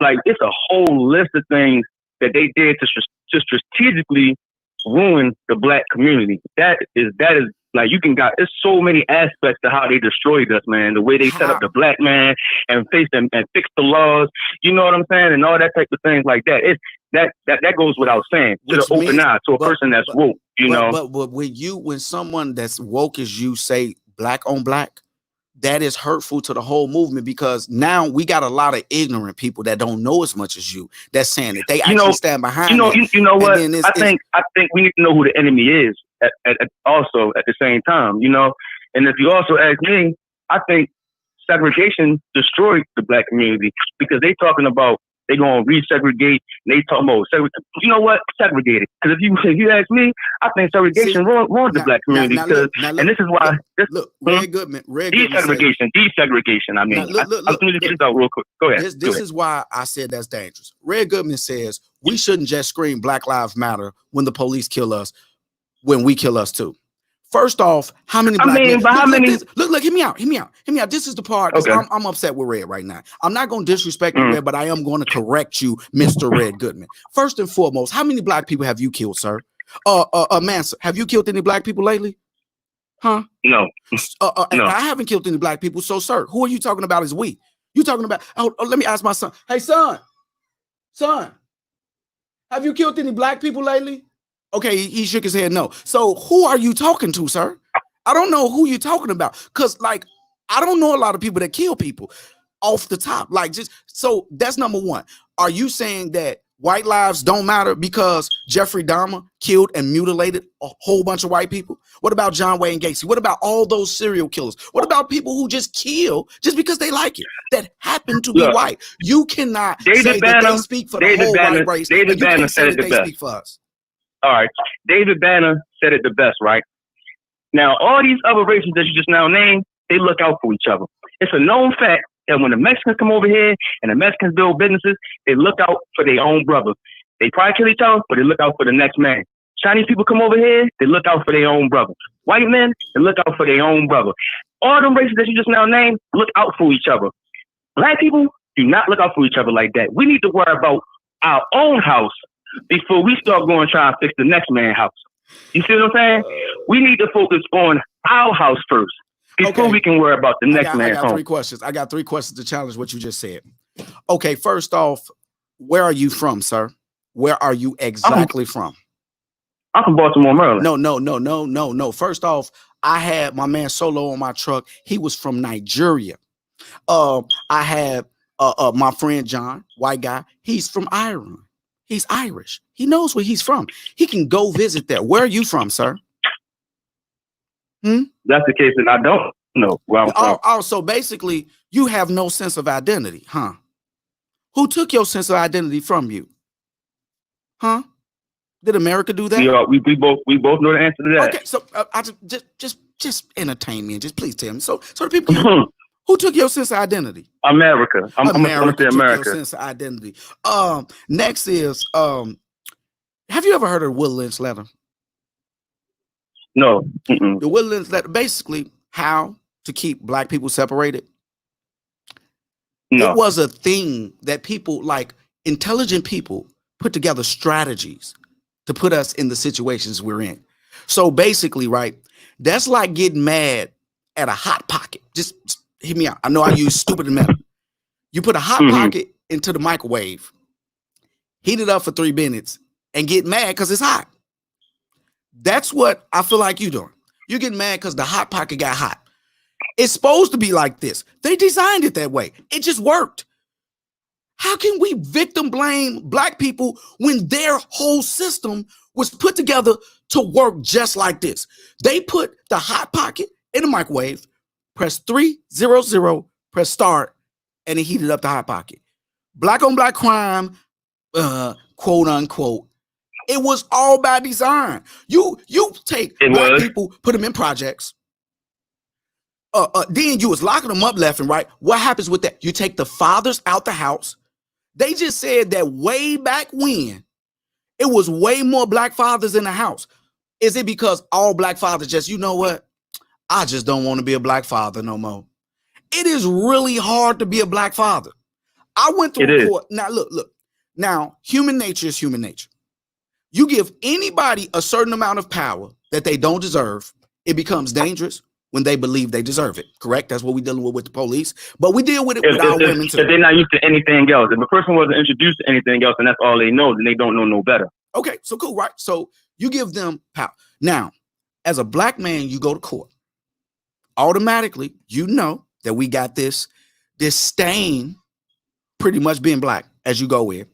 like, it's a whole list of things that they did to strategically ruin the black community. That is like, it's so many aspects to how they destroyed us, man. The way they set up the black man and face them and fix the laws, you know what I'm saying? And all that type of things like that. That goes without saying. To the open eye, to a person that's woke, you know. But when someone that's woke as you say black on black, that is hurtful to the whole movement, because now we got a lot of ignorant people that don't know as much as you that's saying that they actually stand behind. You know what? I think we need to know who the enemy is also at the same time, you know. And if you also ask me, I think segregation destroyed the black community because they talking about they gonna resegregate. They talking about you know what? Segregate it. Because if you ask me, I think segregation ruined the black community. And this is why. Red Goodman. Desegregation. I mean, let me just get this out real quick. Go ahead. This is why I said that's dangerous. Red Goodman says we shouldn't just scream Black Lives Matter when the police kill us, when we kill us too. First off, how many black men? Look, hear me out. This is the part. Okay. I'm upset with Red right now. I'm not going to disrespect you, Red, but I am going to correct you, Mr. Red Goodman. First and foremost, how many black people have you killed, sir? Mansa, have you killed any black people lately? Huh? No. No. I haven't killed any black people. So, sir, who are you talking about as we? You talking about, let me ask my son. Hey, son, have you killed any black people lately? Okay, he shook his head no. So who are you talking to, sir? I don't know who you're talking about. Cause like I don't know a lot of people that kill people off the top. Like just so that's number one. Are you saying that white lives don't matter because Jeffrey Dahmer killed and mutilated a whole bunch of white people? What about John Wayne Gacy? What about all those serial killers? What about people who just kill just because they like it that happen to be Look, white? You cannot say David that they Banner, speak for the whole white race, and David you Banner can't say said it that the they best. speak for us. All right, David Banner said it the best, right? Now, all these other races that you just now named, they look out for each other. It's a known fact that when the Mexicans come over here and the Mexicans build businesses, they look out for their own brother. They probably kill each other, but they look out for the next man. Chinese people come over here, they look out for their own brother. White men, they look out for their own brother. All them races that you just now named look out for each other. Black people do not look out for each other like that. We need to worry about our own house before we start going and try to fix the next man's house. You see what I'm saying? We need to focus on our house first before we can worry about the next man's home. I got three questions to challenge what you just said. Okay, first off, where are you from, sir? Where are you exactly from? I'm from Baltimore, Maryland. No. First off, I had my man Solo on my truck. He was from Nigeria. I had my friend John, white guy. He's from Ireland. He's Irish. He knows where he's from. He can go visit there. Where are you from, sir? That's the case, and I don't know where I'm from. Oh, so basically, you have no sense of identity, huh? Who took your sense of identity from you? Huh? Did America do that? Yeah, we both know the answer to that. Okay, so I just entertain me and just please tell me. So the people who took your sense of identity? America. I'm gonna say America. Took your sense of identity. Next is have you ever heard of the Will Lynch letter? No. The Will Lynch letter, basically how to keep black people separated. No. It was a thing that people, like intelligent people, put together strategies to put us in the situations we're in. So basically, right, that's like getting mad at a hot pocket. Just hear me out. I know I use stupid and metal. You put a hot pocket into the microwave, heat it up for 3 minutes, and get mad because it's hot. That's what I feel like you're doing. You're getting mad because the hot pocket got hot. It's supposed to be like this. They designed it that way. It just worked. How can we victim blame black people when their whole system was put together to work just like this? They put the hot pocket in the microwave, press 300, press start, and it heated up the hot pocket. Black on black crime, quote unquote. It was all by design. You take black people, put them in projects. Then you was locking them up left and right. What happens with that? You take the fathers out the house. They just said that way back when it was way more black fathers in the house. Is it because all black fathers just, you know what? I just don't want to be a black father no more. It is really hard to be a black father. I went through court. Now, look. Now, human nature is human nature. You give anybody a certain amount of power that they don't deserve, it becomes dangerous when they believe they deserve it. Correct? That's what we're dealing with the police. But we deal with it with our women too. If they're not used to anything else. If a person wasn't introduced to anything else and that's all they know, then they don't know no better. Okay, so cool, right? So you give them power. Now, as a black man, you go to court. Automatically, you know that we got this stain pretty much being black as you go in.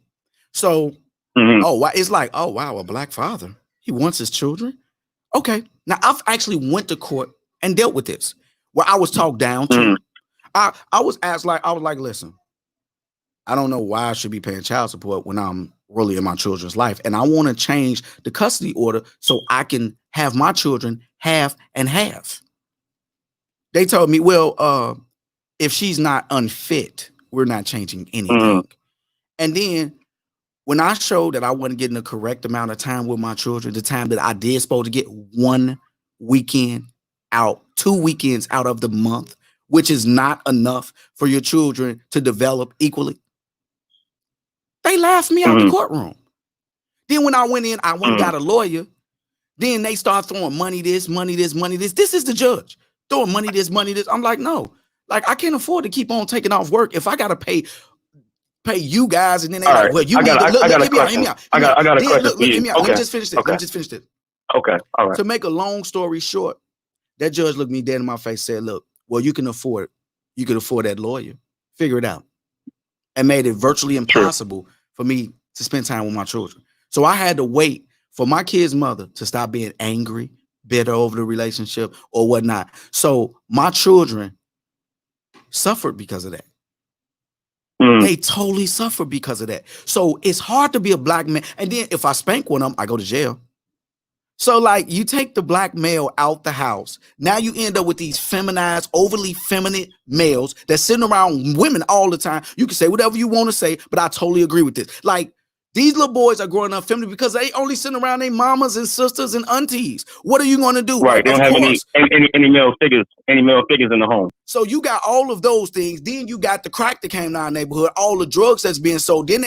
So, it's like, oh, wow, a black father. He wants his children. Okay. Now, I've actually went to court and dealt with this, where I was talked down to. I was asked, I was like, listen, I don't know why I should be paying child support when I'm really in my children's life. And I want to change the custody order so I can have my children half and half. They told me, well, if she's not unfit, we're not changing anything. And then when I showed that I wasn't getting the correct amount of time with my children, the time that I did supposed to get 1 weekend out, 2 weekends out of the month, which is not enough for your children to develop equally, they laughed me out the courtroom. Then when I went in, I went and got a lawyer. Then they start throwing money this, money this, money this. This is the judge throwing money this, money this. I'm like, no, like I can't afford to keep on taking off work if I got to pay pay you guys, and then they All like, right. well, you I need got to look, a hear me out, hear question. me out. I got a Then question look, for hear you. me out. Let Okay. me just finish this. Okay. Let me just finish this. Okay. All right. To make a long story short, that judge looked me dead in my face, said, look, well, you can afford that lawyer. Figure it out. And made it virtually True. impossible for me to spend time with my children. So I had to wait for my kid's mother to stop being angry, bitter over the relationship or whatnot. So my children suffered because of that. They totally suffered because of that. So it's hard to be a black man. And then if I spank one of them, I go to jail. So like you take the black male out the house. Now you end up with these feminized, overly feminine males that sitting around women all the time. You can say whatever you want to say, but I totally agree with this. Like these little boys are growing up feminine because they only sitting around their mamas and sisters and aunties. What are you going to do? Right. They don't have any male figures in the home. So you got all of those things. Then you got the crack that came to our neighborhood, all the drugs that's being sold. Then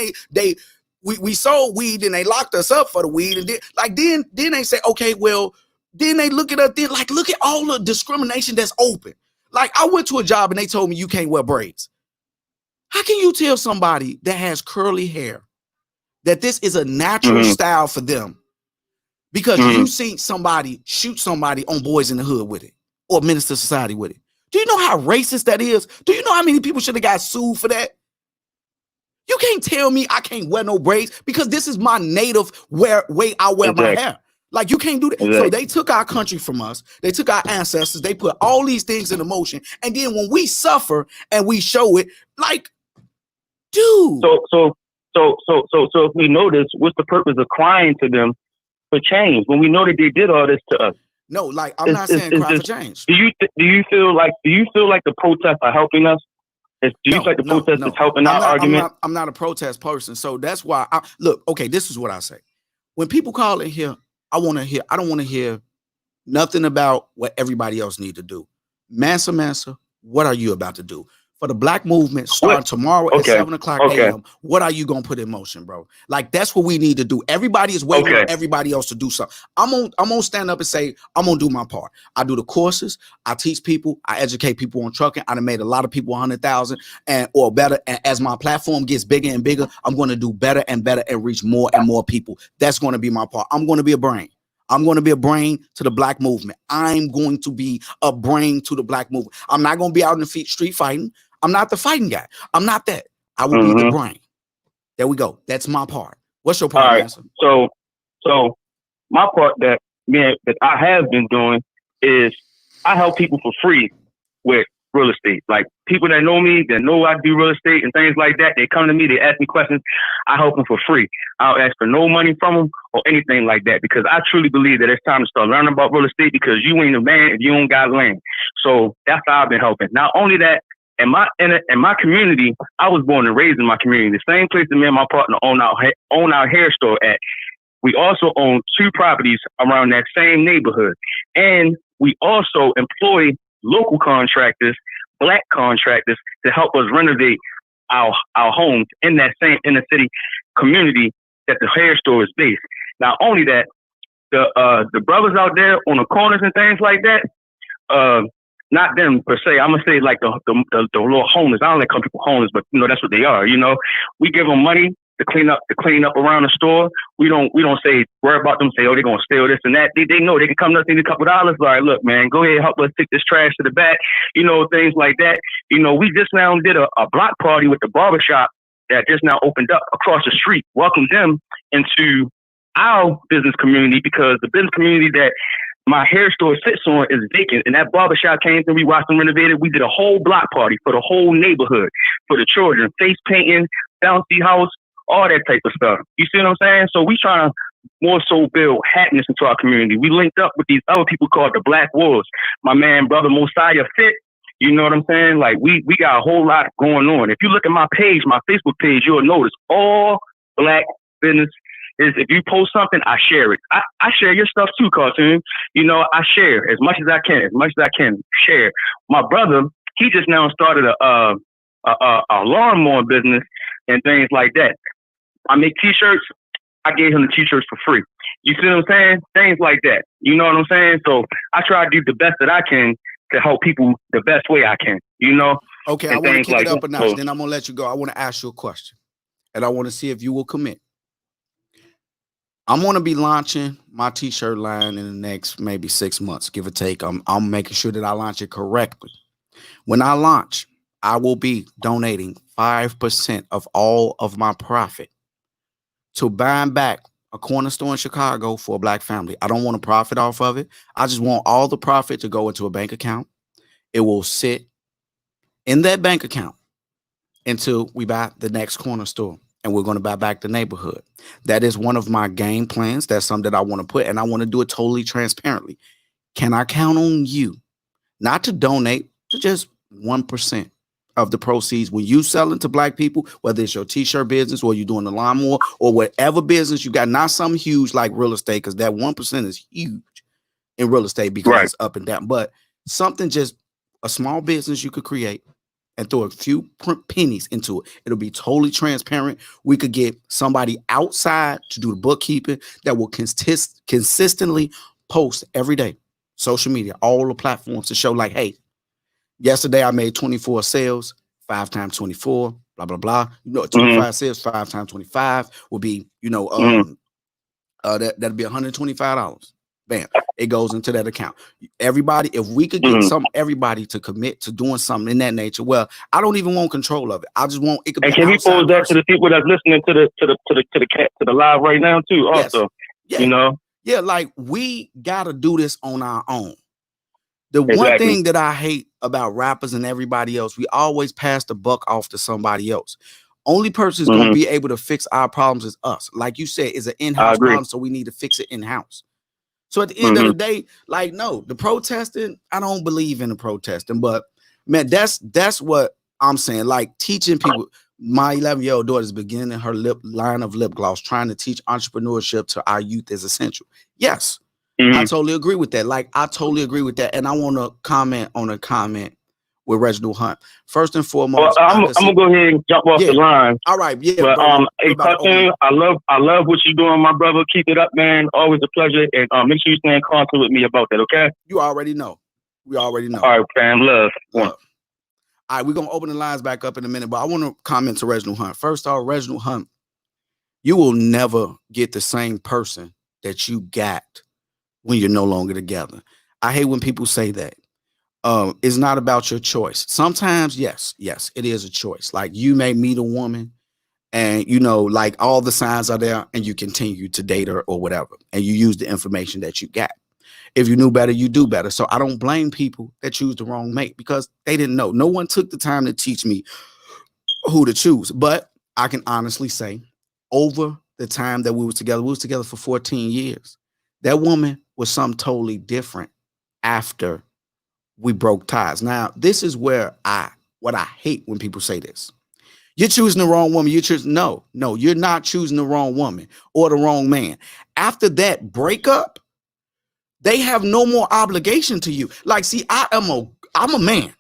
we sold weed and they locked us up for the weed. And then they say, okay, well, then they look at us, then like, look at all the discrimination that's open. Like I went to a job and they told me you can't wear braids. How can you tell somebody that has curly hair that this is a natural style for them? Because you seen somebody shoot somebody on Boys in the Hood with it or Minister Society with it. Do you know how racist that is? Do you know how many people should have got sued for that? You can't tell me I can't wear no braids because this is my native way I wear my hair. Like you can't do that. So they took our country from us. They took our ancestors. They put all these things into motion. And then when we suffer and we show it, like, dude. So if we notice, what's the purpose of crying to them for change when we know that they did all this to us? No, like I'm not saying cry for change. Do you feel like the protests are helping us? Do you feel like the protest is helping our argument? I'm not a protest person, so that's why. Look, okay, this is what I say. When people call in here, I don't want to hear nothing about what everybody else need to do. Mansa, what are you about to do? For the black movement starting tomorrow at 7 o'clock a.m., what are you going to put in motion, bro? Like, that's what we need to do. Everybody is waiting on everybody else to do something. I'm gonna stand up and say, I'm going to do my part. I do the courses. I teach people. I educate people on trucking. I done made a lot of people 100,000 or better. And as my platform gets bigger and bigger, I'm going to do better and better and reach more and more people. That's going to be my part. I'm going to be a brain. I'm going to be a brain to the black movement. I'm going to be a brain to the black movement. I'm not going to be out in the street fighting. I'm not the fighting guy. I'm not that. I will be the brain. There we go. That's my part. What's your part, all right. Answer? So my part that I have been doing is I help people for free with real estate. Like people that know me, that know I do real estate and things like that, they come to me, they ask me questions. I help them for free. I don't ask for no money from them or anything like that because I truly believe that it's time to start learning about real estate because you ain't a man if you don't got land. So that's how I've been helping. Not only that, in my community, I was born and raised in my community. The same place that me and my partner own our hair store at. We also own 2 properties around that same neighborhood. And we also employ local contractors, black contractors, to help us renovate our homes in that same inner city community that the hair store is based. Not only that, the brothers out there on the corners and things like that, not them per se. I'm gonna say like the little homeless. I don't like call people homeless, but you know that's what they are. You know, we give them money to clean up around the store. We don't say worry about them. Say they're gonna steal this and that. They know they can come to us and need a couple dollars. All right, look, man, go ahead, help us take this trash to the back. You know, things like that. You know, we just now did a block party with the barbershop that just now opened up across the street. Welcome them into our business community because the business community that my hair store sits on is vacant, and that barbershop came through. We watched them renovate it. We did a whole block party for the whole neighborhood, for the children, face painting, bouncy house, all that type of stuff. You see what I'm saying? So we trying to more so build happiness into our community. We linked up with these other people called the Black Wolves. My man, brother Mosiah Fit. You know what I'm saying? Like we got a whole lot going on. If you look at my page, my Facebook page, you'll notice all black business. Is if you post something, I share it. I share your stuff too, Cartoon. You know, I share as much as I can share. My brother, he just now started a lawnmower business and things like that. I make t-shirts. I gave him the t-shirts for free. You see what I'm saying? Things like that. You know what I'm saying? So I try to do the best that I can to help people the best way I can. You know? Okay, I want to kick it up a notch. Then I'm gonna let you go. I want to ask you a question. and I want to see if you will commit. I'm going to be launching my t-shirt line in the next maybe 6 months, give or take. I'm making sure that I launch it correctly. When I launch, I will be donating 5% of all of my profit to buying back a corner store in Chicago for a black family. I don't want to profit off of it. I just want all the profit to go into a bank account. It will sit in that bank account until we buy the next corner store, and we're going to buy back the neighborhood. That is one of my game plans. That's something that I want to put, and I want to do it totally transparently. Can I count on you not to donate to just 1% of the proceeds when you selling to black people, whether it's your t-shirt business or you're doing the lawnmower or whatever business you got, not something huge like real estate, because that 1% is huge in real estate because Right. it's up and down, but something just a small business you could create and throw a few pennies into it. It'll be totally transparent. We could get somebody outside to do the bookkeeping that will consistently post every day, social media, all the platforms to show like, hey, yesterday I made 24 sales, 5 times 24, blah, blah, blah. 25 sales, 5 times 25 will be, that'll be $125. Bam. It goes into that account. Everybody, if we could get everybody to commit to doing something in that nature, well, I don't even want control of it. I just want it could be. And can we pose that to the people that's listening to the live right now too? Also, yes. Yeah, like we gotta do this on our own. The one thing that I hate about rappers and everybody else, we always pass the buck off to somebody else. Only person who's gonna be able to fix our problems is us. Like you said, it's an in-house problem, so we need to fix it in-house. So at the end of the day, like, no, the protesting, I don't believe in the protesting, but man, that's what I'm saying. Like teaching people, my 11-year-old daughter is beginning her line of lip gloss, trying to teach entrepreneurship to our youth is essential. Yes, I totally agree with that. Like, I totally agree with that. And I want to comment on a comment with Reginald Hunt. First and foremost, I'm gonna go ahead and jump off the line. All right, yeah. But hey, Cartoon, I love what you're doing, my brother. Keep it up, man. Always a pleasure. And make sure you stay in contact with me about that, okay? You already know. We already know. All right, fam. Love. All right, we're gonna open the lines back up in a minute, but I want to comment to Reginald Hunt. First off, Reginald Hunt, you will never get the same person that you got when you're no longer together. I hate when people say that. It's not about your choice. Sometimes, yes, it is a choice. Like you may meet a woman and like all the signs are there and you continue to date her or whatever. And you use the information that you got. If you knew better, you do better. So I don't blame people that choose the wrong mate because they didn't know. No one took the time to teach me who to choose. But I can honestly say over the time that we was together for 14 years. That woman was something totally different after we broke ties. Now, this is where what I hate when people say this. You're choosing the wrong woman. No, you're not choosing the wrong woman or the wrong man. After that breakup, they have no more obligation to you. Like, see, I'm a man.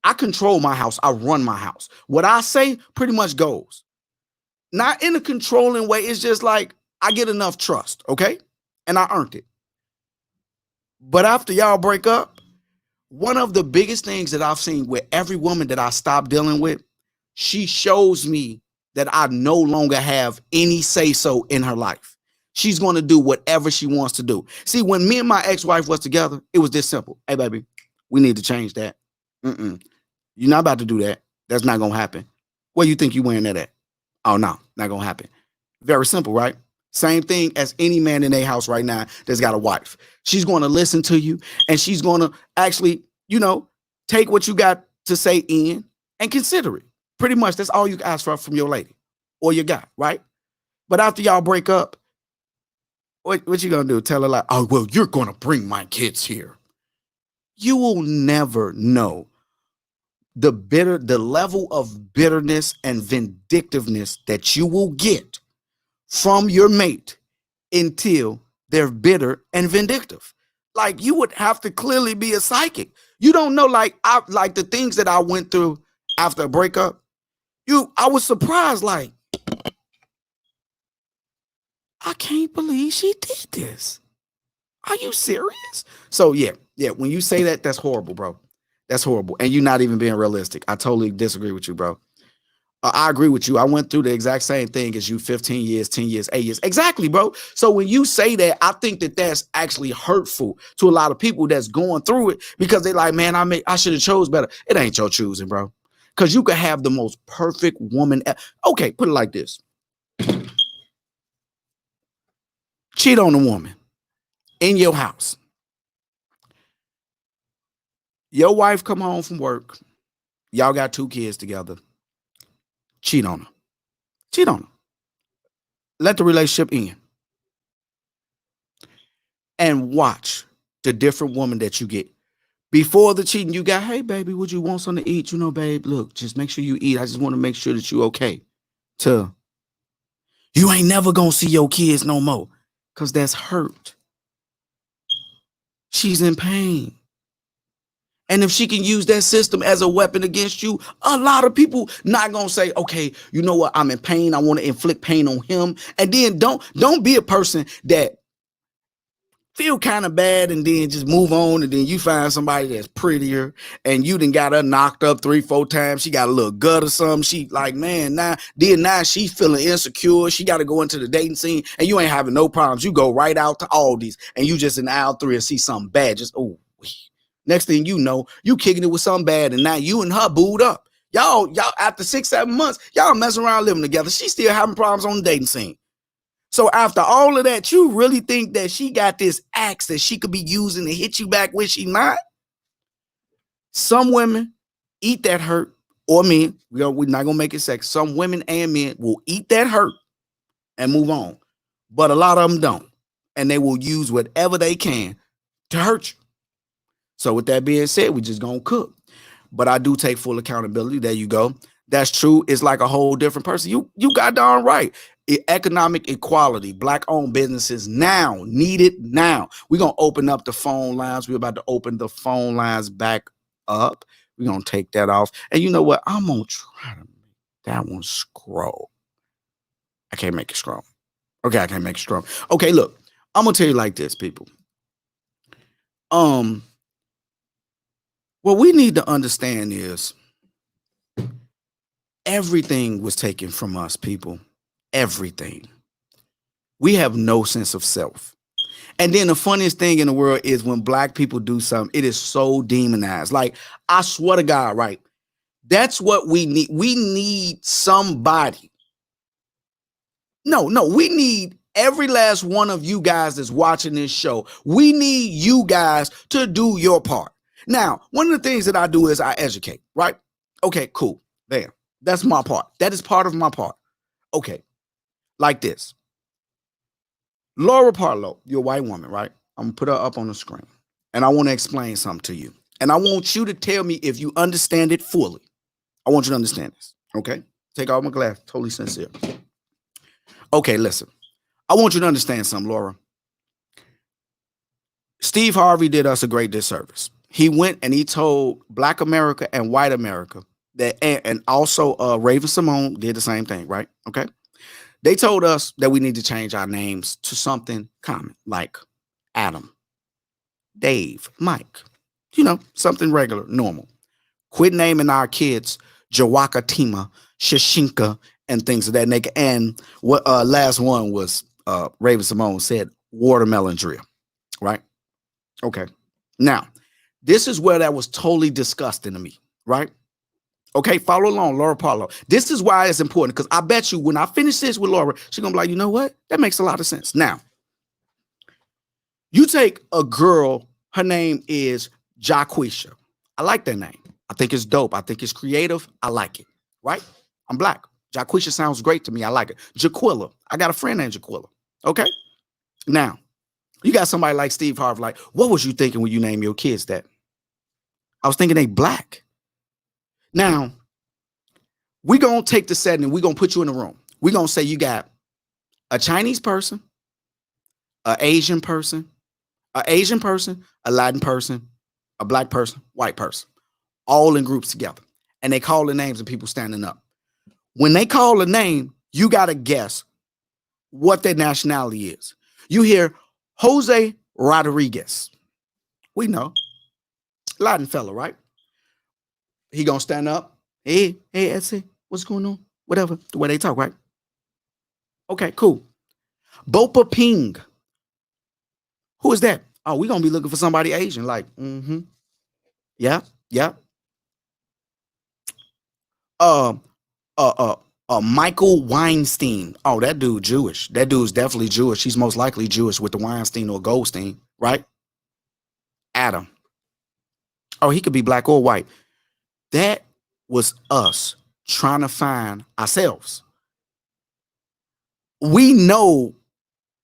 I control my house. I run my house. What I say pretty much goes. Not in a controlling way. It's just like I get enough trust, okay? And I earned it. But after y'all break up, one of the biggest things that I've seen with every woman that I stopped dealing with, she shows me that I no longer have any say-so in her life. She's going to do whatever she wants to do. See, when me and my ex-wife was together, it was this simple. Hey, baby, we need to change that. You're not about to do that. That's not going to happen. Where you think you wearing that at? Oh, no, not going to happen. Very simple, right? Same thing as any man in their house right now that's got a wife. She's going to listen to you and she's going to actually, take what you got to say in and consider it. Pretty much that's all you can ask for from your lady or your guy, right? But after y'all break up, what you going to do? Tell her like, oh, well, you're going to bring my kids here. You will never know the level of bitterness and vindictiveness that you will get from your mate until they're bitter and vindictive. Like you would have to clearly be a psychic. You don't know, like the things that I went through after a breakup. I was surprised, like, I can't believe she did this. Are you serious? So yeah. When you say that, that's horrible, bro. That's horrible. And you're not even being realistic. I totally disagree with you, bro. I agree with you. I went through the exact same thing as you, 15 years, 10 years, 8 years. Exactly, bro. So when you say that, I think that that's actually hurtful to a lot of people that's going through it because they're like, man, I should have chose better. It ain't your choosing, bro. Because you could have the most perfect woman. Okay, put it like this. Cheat on a woman in your house. Your wife come home from work. Y'all got 2 kids together. Cheat on her. Cheat on her. Let the relationship end. And watch the different woman that you get. Before the cheating, you got, hey, baby, would you want something to eat? You know, babe, look, just make sure you eat. I just want to make sure that you okay. To, you ain't never going to see your kids no more. Because that's hurt. She's in pain. And if she can use that system as a weapon against you, a lot of people not gonna say, okay, you know what? I'm in pain. I want to inflict pain on him. And then don't be a person that feel kind of bad and then just move on. And then you find somebody that's prettier and you done got her knocked up 3-4 times. She got a little gut or something. She like, man, now she's feeling insecure. She got to go into the dating scene and you ain't having no problems. You go right out to Aldi's and you just in aisle 3 and see something bad. Just, oh, next thing you know, you kicking it with something bad, and now you and her booed up. Y'all after 6-7 months, y'all messing around living together. She's still having problems on the dating scene. So after all of that, you really think that she got this axe that she could be using to hit you back when she not? Some women eat that hurt, or men. We're not gonna make it sex. Some women and men will eat that hurt and move on, but a lot of them don't, and they will use whatever they can to hurt you. So with that being said, we just gonna cook. But I do take full accountability. There you go. That's true. It's like a whole different person. You got darn right. Economic equality, black-owned businesses now, needed now. We're gonna open up the phone lines. We're about to open the phone lines back up. We're gonna take that off. And you know what? I'm gonna try to make that one scroll. I can't make it scroll. Okay, I can't make it scroll. Okay, look, I'm gonna tell you like this, people. What we need to understand is everything was taken from us, people. Everything. We have no sense of self. And then the funniest thing in the world is when black people do something, it is so demonized. Like, I swear to God, right? That's what we need. We need somebody. No, we need every last one of you guys that's watching this show. We need you guys to do your part. Now, one of the things that I do is I educate, right? Okay, cool. There. That's my part. That is part of my part. Okay. Like this. Laura Parlow, you're a white woman, right? I'm going to put her up on the screen. And I want to explain something to you. And I want you to tell me if you understand it fully. I want you to understand this. Okay? Take off my glass. Totally sincere. Okay, listen. I want you to understand something, Laura. Steve Harvey did us a great disservice. He went and he told Black America and white America that, and also Raven Simone did the same thing, right? Okay. They told us that we need to change our names to something common, like Adam, Dave, Mike, something regular, normal. Quit naming our kids Jawakatima, Shashinka, and things of that nature. And what last one was Raven Simone said, watermelon drill, right? Okay. Now, this is where that was totally disgusting to me, right? Okay, follow along, Laura Parlow. This is why it's important, because I bet you when I finish this with Laura, she's going to be like, you know what? That makes a lot of sense. Now, you take a girl, her name is Jaquisha. I like that name. I think it's dope. I think it's creative. I like it, right? I'm Black. Jaquisha sounds great to me. I like it. Jaquilla. I got a friend named Jaquilla. Okay? Now, you got somebody like Steve Harvey, like, what was you thinking when you named your kids that? I was thinking they Black. Now, we're going to take the setting and we're going to put you in a room. We're going to say you got a Chinese person, an Asian person, a Latin person, a Black person, white person, all in groups together. And they call the names and people standing up. When they call a name, you got to guess what their nationality is. You hear Jose Rodriguez. We know. Latin fella, right? He going to stand up. Hey, Etsy, what's going on? whatever, the way they talk, right? Okay, cool. Bopa Ping. Who is that? Oh, we're gonna be looking for somebody Asian. Like, yeah, yeah. Um, uh, uh, Michael Weinstein. Oh, that dude Jewish. That dude's definitely Jewish. He's most likely Jewish with the Weinstein or Goldstein, right? Adam. Oh, he could be black or white. That was us trying to find ourselves. We know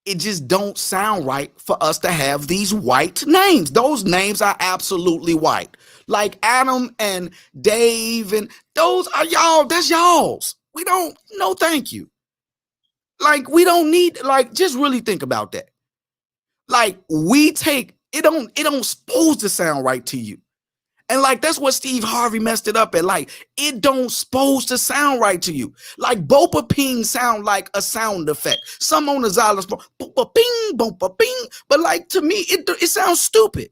it just don't sound right for us to have these white names. Those names are absolutely white. Like Adam and Dave, and those are y'all. That's y'all's. We don't, no, thank you. Like, we don't need, like, just really think about that. Like, we take, it don't supposed to sound right to you. And like, that's what Steve Harvey messed it up at. Like, it don't supposed to sound right to you. Like, bopa ping sound like a sound effect. Some on the xylophone, bopa ping, bopa ping. But like, to me, it sounds stupid.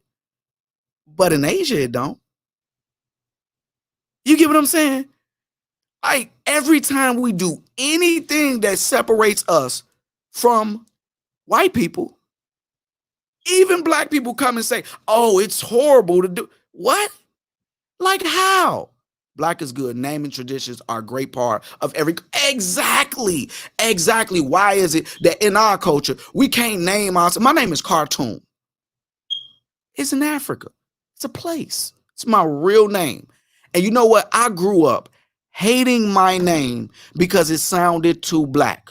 But in Asia, it don't. You get what I'm saying? Like, every time we do anything that separates us from white people, even black people come and say, oh, it's horrible to do. What? Like, how? Black is good. Naming traditions are a great part of every. Exactly. Why is it that in our culture, we can't name ourselves? My name is Khartoum. It's in Africa. It's a place. It's my real name. And you know what? I grew up hating my name because it sounded too black.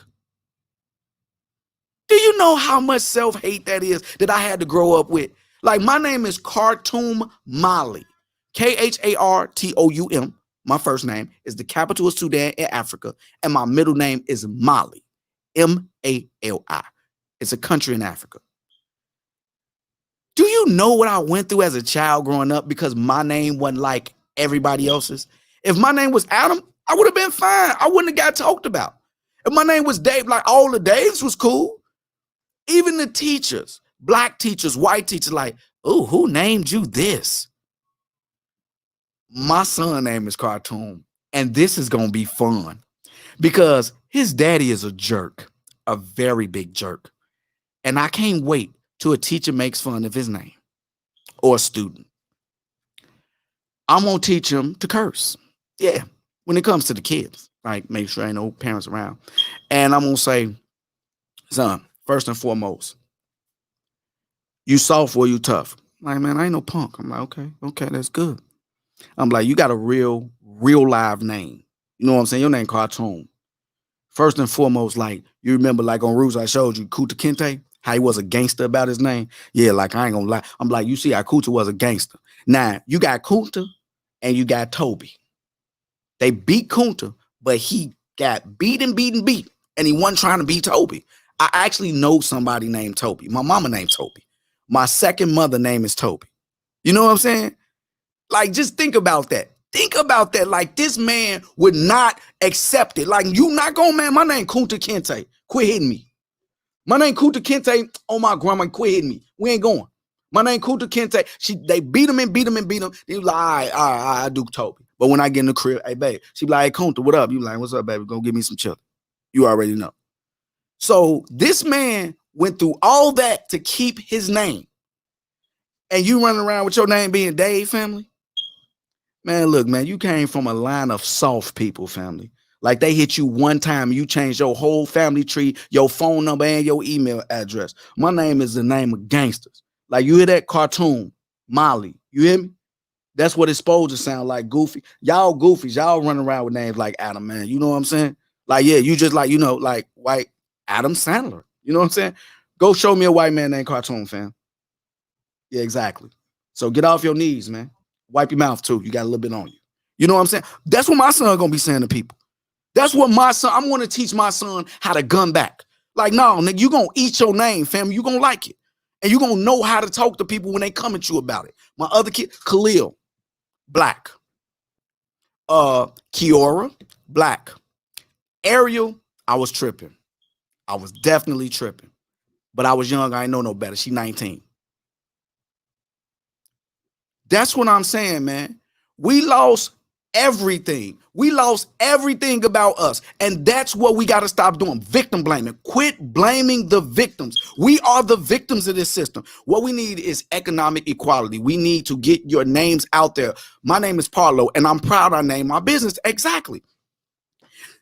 Do you know how much self-hate that is that I had to grow up with? Like, my name is Khartoum Mali. Khartoum. My first name is the capital of Sudan in Africa, and my middle name is Mali. Mali. It's a country in Africa. Do you know what I went through as a child growing up because my name wasn't like everybody else's? If my name was Adam, I would have been fine. I wouldn't have got talked about. If my name was Dave, like, all the Daves was cool. Even the teachers, black teachers, white teachers, like, oh, who named you this? My son's name is Khartoum, and this is going to be fun because his daddy is a jerk, a very big jerk. And I can't wait till a teacher makes fun of his name or a student. I'm going to teach him to curse. Yeah, when it comes to the kids, right? Make sure ain't no parents around. And I'm going to say, son, first and foremost, you soft or you tough? Like, man, I ain't no punk. I'm like, okay, that's good. I'm like, you got a real live name. You know what I'm saying? Your name Khartoum. First and foremost, like, you remember, like, on Ruse, I showed you Kuta Kinte, how he was a gangster about his name. Yeah, like, I ain't gonna lie. I'm like, you see how Kuta was a gangster. Now, you got Kunta and you got Toby. They beat Kunta, but he got beat, and he wasn't trying to beat Toby. I actually know somebody named Toby. My mama named Toby. My second mother name is Toby. You know what I'm saying? Like, just think about that. Think about that. Like, this man would not accept it. Like, you not going, man, my name Kunta Kinte. Quit hitting me. My name Kunta Kinte. Oh, my grandma, quit hitting me. We ain't going. My name Kunta Kinte. They beat him. He was like, all right, I do Toby. But when I get in the crib, hey, babe, she be like, hey, Kunta, what up? You like, what's up, baby? Go give me some chili. You already know. So this man went through all that to keep his name. And you running around with your name being Dave, family? Man, look, man, you came from a line of soft people, family. Like, they hit you one time, you changed your whole family tree, your phone number, and your email address. My name is the name of gangsters. Like, you hear that? Khartoum, Mali. You hear me? That's what it's supposed to sound like, goofy. Y'all goofies, y'all running around with names like Adam, man. You know what I'm saying? Like, yeah, you just like, you know, like white Adam Sandler. You know what I'm saying? Go show me a white man named Khartoum, fam. Yeah, exactly. So get off your knees, man. Wipe your mouth too. You got a little bit on you. You know what I'm saying? That's what my son gonna be saying to people. That's what my son, I'm gonna teach my son how to gun back. Like, no, nigga, you gonna eat your name, fam. You gonna like it. And you gonna know how to talk to people when they come at you about it. My other kid, Khalil, black. Kiora, black. Ariel, I was tripping. I was definitely tripping. But I was young, I ain't know no better. She 19. That's what I'm saying, man. We lost everything. We lost everything about us. And that's what we got to stop doing. Victim blaming. Quit blaming the victims. We are the victims of this system. What we need is economic equality. We need to get your names out there. My name is Parlo, and I'm proud I named my business. Exactly.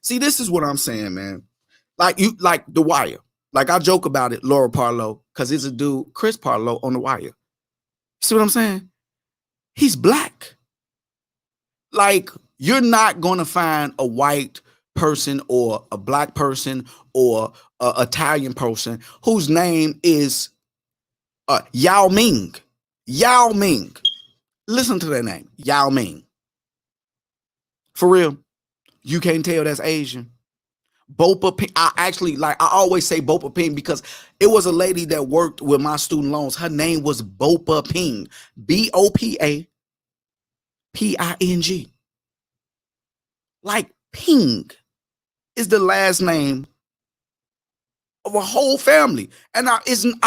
See, this is what I'm saying, man. Like The Wire. Like I joke about it, Laura Parlo, because it's a dude, Chris Parlo, on The Wire. See what I'm saying? He's black. Like, you're not going to find a white person or a black person or an Italian person whose name is Yao Ming. Yao Ming. Listen to that name, Yao Ming. For real, you can't tell that's Asian. Bopa Ping. I always say Bopa Ping because it was a lady that worked with my student loans. Her name was Bopa Ping. BOPA PING. Like Ping is the last name of a whole family. And I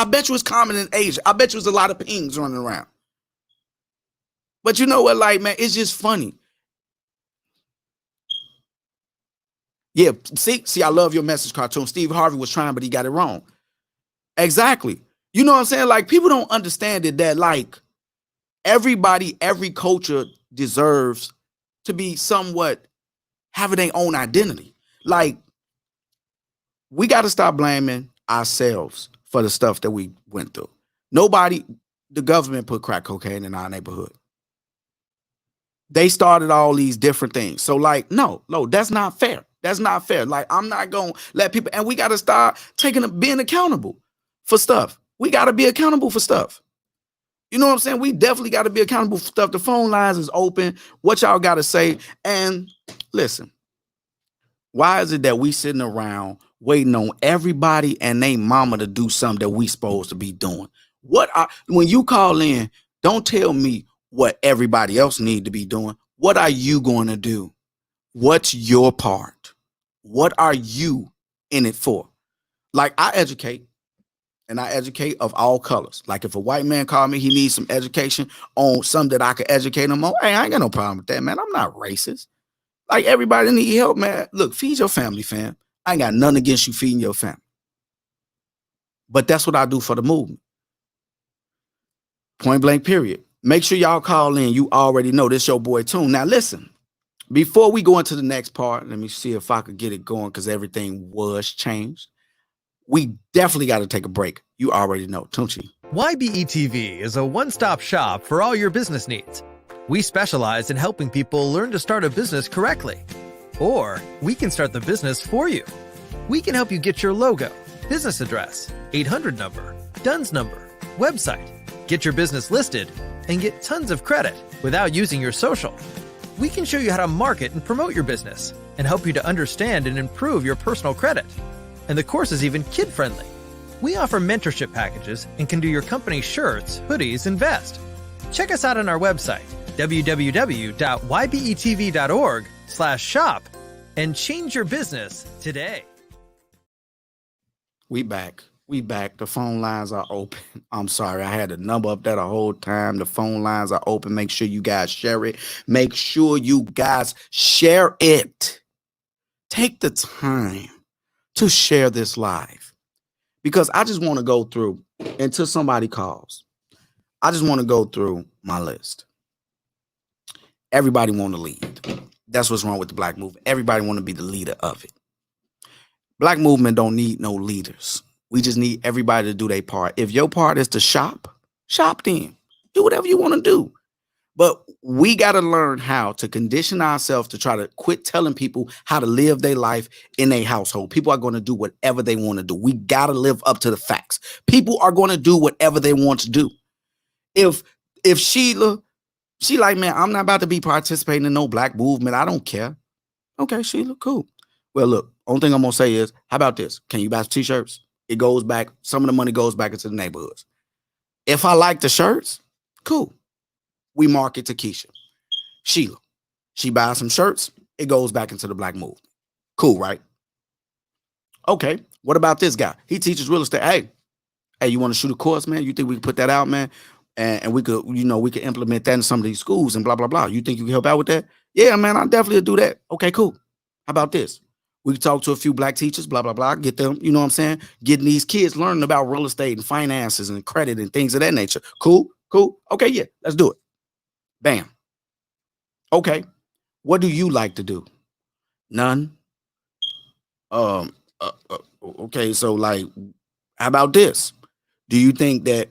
bet you it's common in Asia. I bet you there's a lot of Pings running around. But you know what, like, man, it's just funny. Yeah, see, I love your message, cartoon. Steve Harvey was trying, but he got it wrong. Exactly. You know what I'm saying? Like, people don't understand it, that like everybody, every culture deserves to be somewhat having their own identity. Like, we got to stop blaming ourselves for the stuff that we went through. The government put crack cocaine in our neighborhood. They started all these different things. So like, no, that's not fair. That's not fair. Like, I'm not going to let people, and we got to start being accountable for stuff. We got to be accountable for stuff. You know what I'm saying? We definitely got to be accountable for stuff. The phone lines is open. What y'all got to say? And listen, why is it that we sitting around waiting on everybody and they mama to do something that we supposed to be doing? When you call in, don't tell me what everybody else need to be doing. What are you going to do? What's your part? What are you in it for? Like, I educate, and I educate of all colors. Like, if a white man called me, he needs some education on something that I could educate him on. Hey, I ain't got no problem with that, man. I'm not racist. Like, everybody need help, man. Look, feed your family, fam. I ain't got nothing against you feeding your family. But that's what I do for the movement. Point blank, period. Make sure y'all call in. You already know this your boy Tune. Now, listen, before we go into the next part, let me see if I could get it going because everything was changed. We definitely got to take a break. You already know, Tunchi. YBETV is a one-stop shop for all your business needs. We specialize in helping people learn to start a business correctly. Or we can start the business for you. We can help you get your logo, business address, 800 number, DUNS number, website, get your business listed, and get tons of credit without using your social. We can show you how to market and promote your business and help you to understand and improve your personal credit. And the course is even kid-friendly. We offer mentorship packages and can do your company shirts, hoodies, and vests. Check us out on our website, www.ybetv.org/shop, and change your business today. We back. The phone lines are open. I'm sorry, I had the number up there the whole time. The phone lines are open. Make sure you guys share it. Make sure you guys share it. Take the time to share this live, because I just want to go through until somebody calls. I just want to go through my list. Everybody want to lead. That's what's wrong with the black movement. Everybody want to be the leader of it. Black movement don't need no leaders. We just need everybody to do their part. If your part is to shop then. Do whatever you want to do. But we got to learn how to condition ourselves to try to quit telling people how to live their life in their household. People are going to do whatever they want to do. We got to live up to the facts. People are going to do whatever they want to do. If Sheila, she like, man, I'm not about to be participating in no black movement. I don't care. Okay, Sheila, cool. Well, look, only thing I'm going to say is, how about this? Can you buy some t-shirts? It goes back. Some of the money goes back into the neighborhoods. If I like the shirts, cool. We market to Keisha. Sheila, she buys some shirts. It goes back into the black movement. Cool, right? Okay. What about this guy? He teaches real estate. Hey, you want to shoot a course, man? You think we can put that out, man? and we could, we could implement that in some of these schools and blah blah blah. You think you can help out with that? Yeah, man, I definitely do that. Okay, cool. How about this? We could talk to a few black teachers, blah blah blah. Get them, you know what I'm saying? Getting these kids learning about real estate and finances and credit and things of that nature. Cool, cool. Okay, yeah, let's do it. Bam. Okay, what do you like to do? None. Okay, so like, how about this? Do you think that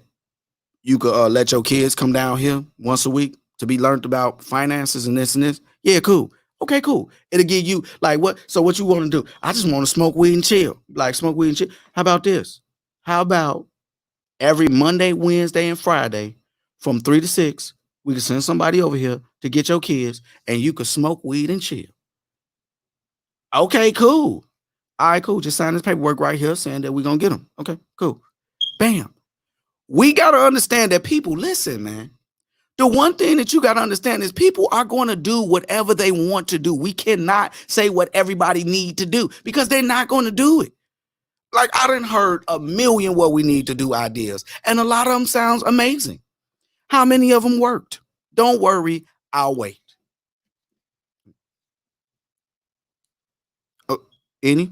you could let your kids come down here once a week to be learned about finances and this and this? Yeah, cool. Okay, cool. It'll give you like what? So what you want to do? I just want to smoke weed and chill. Like smoke weed and chill. How about this? How about every Monday, Wednesday, and Friday from 3 to 6, we can send somebody over here to get your kids, and you can smoke weed and chill. Okay, cool. All right, cool. Just sign this paperwork right here saying that we're gonna get them. Okay, cool. Bam. We gotta understand that people listen, man. The one thing that you got to understand is people are going to do whatever they want to do. We cannot say what everybody need to do because they're not going to do it. Like I done heard a million what we need to do ideas, and a lot of them sounds amazing. How many of them worked? Don't worry, I'll wait. Oh, any?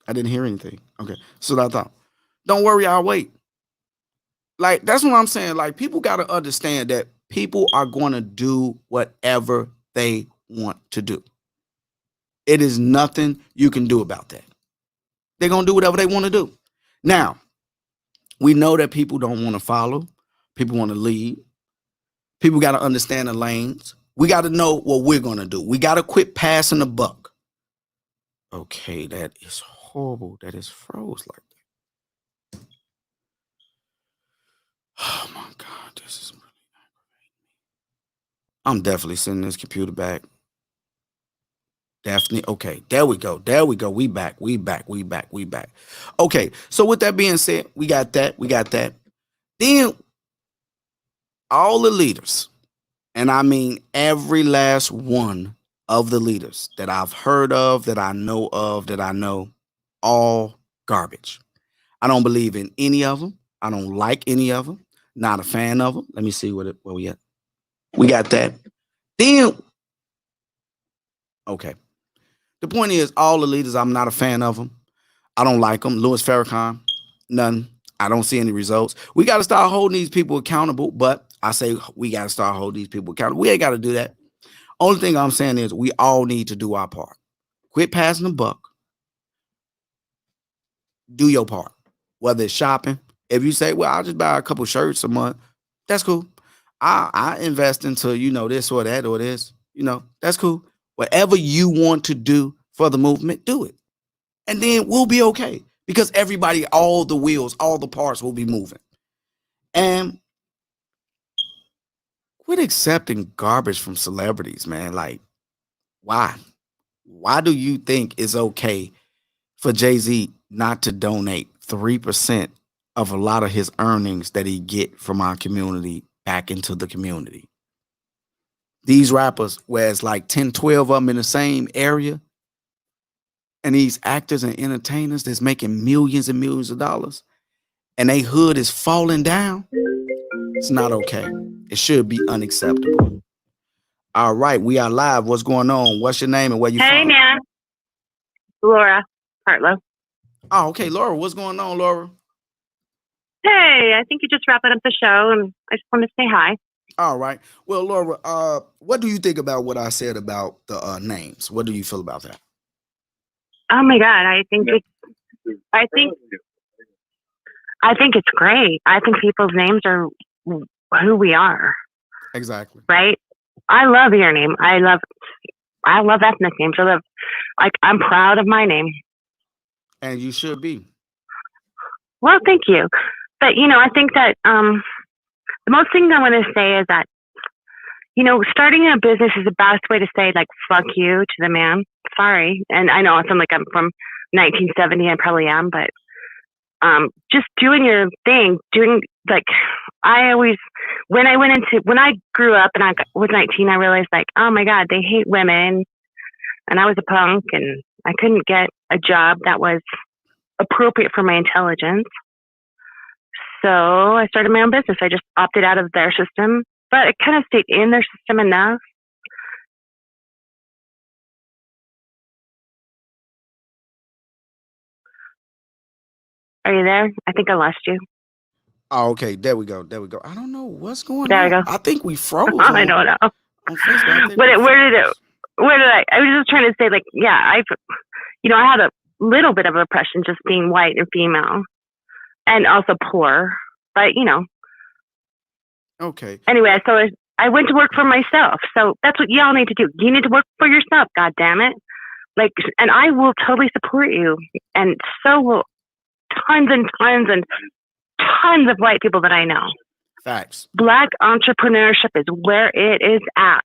I didn't hear anything. Okay, so I thought. Don't worry, I'll wait. Like that's what I'm saying. Like people got to understand that people are going to do whatever they want to do. It is nothing you can do about that. They're going to do whatever they want to do. Now, we know that people don't want to follow. People want to lead. People got to understand the lanes. We got to know what we're going to do. We got to quit passing the buck. Okay, that is horrible. That is froze like that. Oh my God, this is really aggravating. I'm definitely sending this computer back. Daphne. Okay, there we go. There we go. We back. We back. We back. We back. Okay, so with that being said, we got that. We got that. Then all the leaders, and I mean every last one of the leaders that I've heard of, that I know of, that I know, all garbage. I don't believe in any of them. I don't like any of them. Not a fan of them. Let me see where we at. We got that. Then, okay. The point is, all the leaders, I'm not a fan of them. I don't like them. Louis Farrakhan, none. I don't see any results. We got to start holding these people accountable, but I say we got to start holding these people accountable. We ain't got to do that. Only thing I'm saying is we all need to do our part. Quit passing the buck. Do your part. Whether it's shopping. If you say, well, I'll just buy a couple shirts a month, that's cool. I invest into, this or that or this, that's cool. Whatever you want to do for the movement, do it. And then we'll be okay because everybody, all the wheels, all the parts will be moving. And quit accepting garbage from celebrities, man. Like, why? Why do you think it's okay for Jay-Z not to donate 3% of a lot of his earnings that he get from our community back into the community? These rappers, where it's like 10, 12 of them in the same area, and these actors and entertainers that's making millions and millions of dollars, and they hood is falling down, it's not okay. It should be unacceptable. All right, we are live. What's going on? What's your name and where you from? Hey, man. Laura Hartlow. Oh, okay. Laura, what's going on, Laura? Hey, I think you're just wrapping up the show, and I just wanted to say hi. All right. Well, Laura, what do you think about what I said about the names? What do you feel about that? Oh my God, I think it's great. I think people's names are who we are. Exactly. Right? I love your name. I love ethnic names. I'm proud of my name. And you should be. Well, thank you. But, I think that the most thing I want to say is that, starting a business is the best way to say, like, fuck you to the man. Sorry. And I know I sound like I'm from 1970. I probably am. But just doing your thing, when I grew up and I was 19, I realized, like, oh my God, they hate women. And I was a punk and I couldn't get a job that was appropriate for my intelligence. So I started my own business. I just opted out of their system, but I kind of stayed in their system enough. Are you there? I think I lost you. Oh, okay. There we go. There we go. I don't know what's going There we on. go. I think we froze I don't know. on Facebook. I think Where we did I was just trying to say, like, yeah, I had a little bit of oppression just being white and female and also poor, but Okay. anyway, so I went to work for myself. So that's what y'all need to do. You need to work for yourself. God damn it. Like, and I will totally support you. And so will tons and tons and tons of white people that I know. Facts. Black entrepreneurship is where it is at.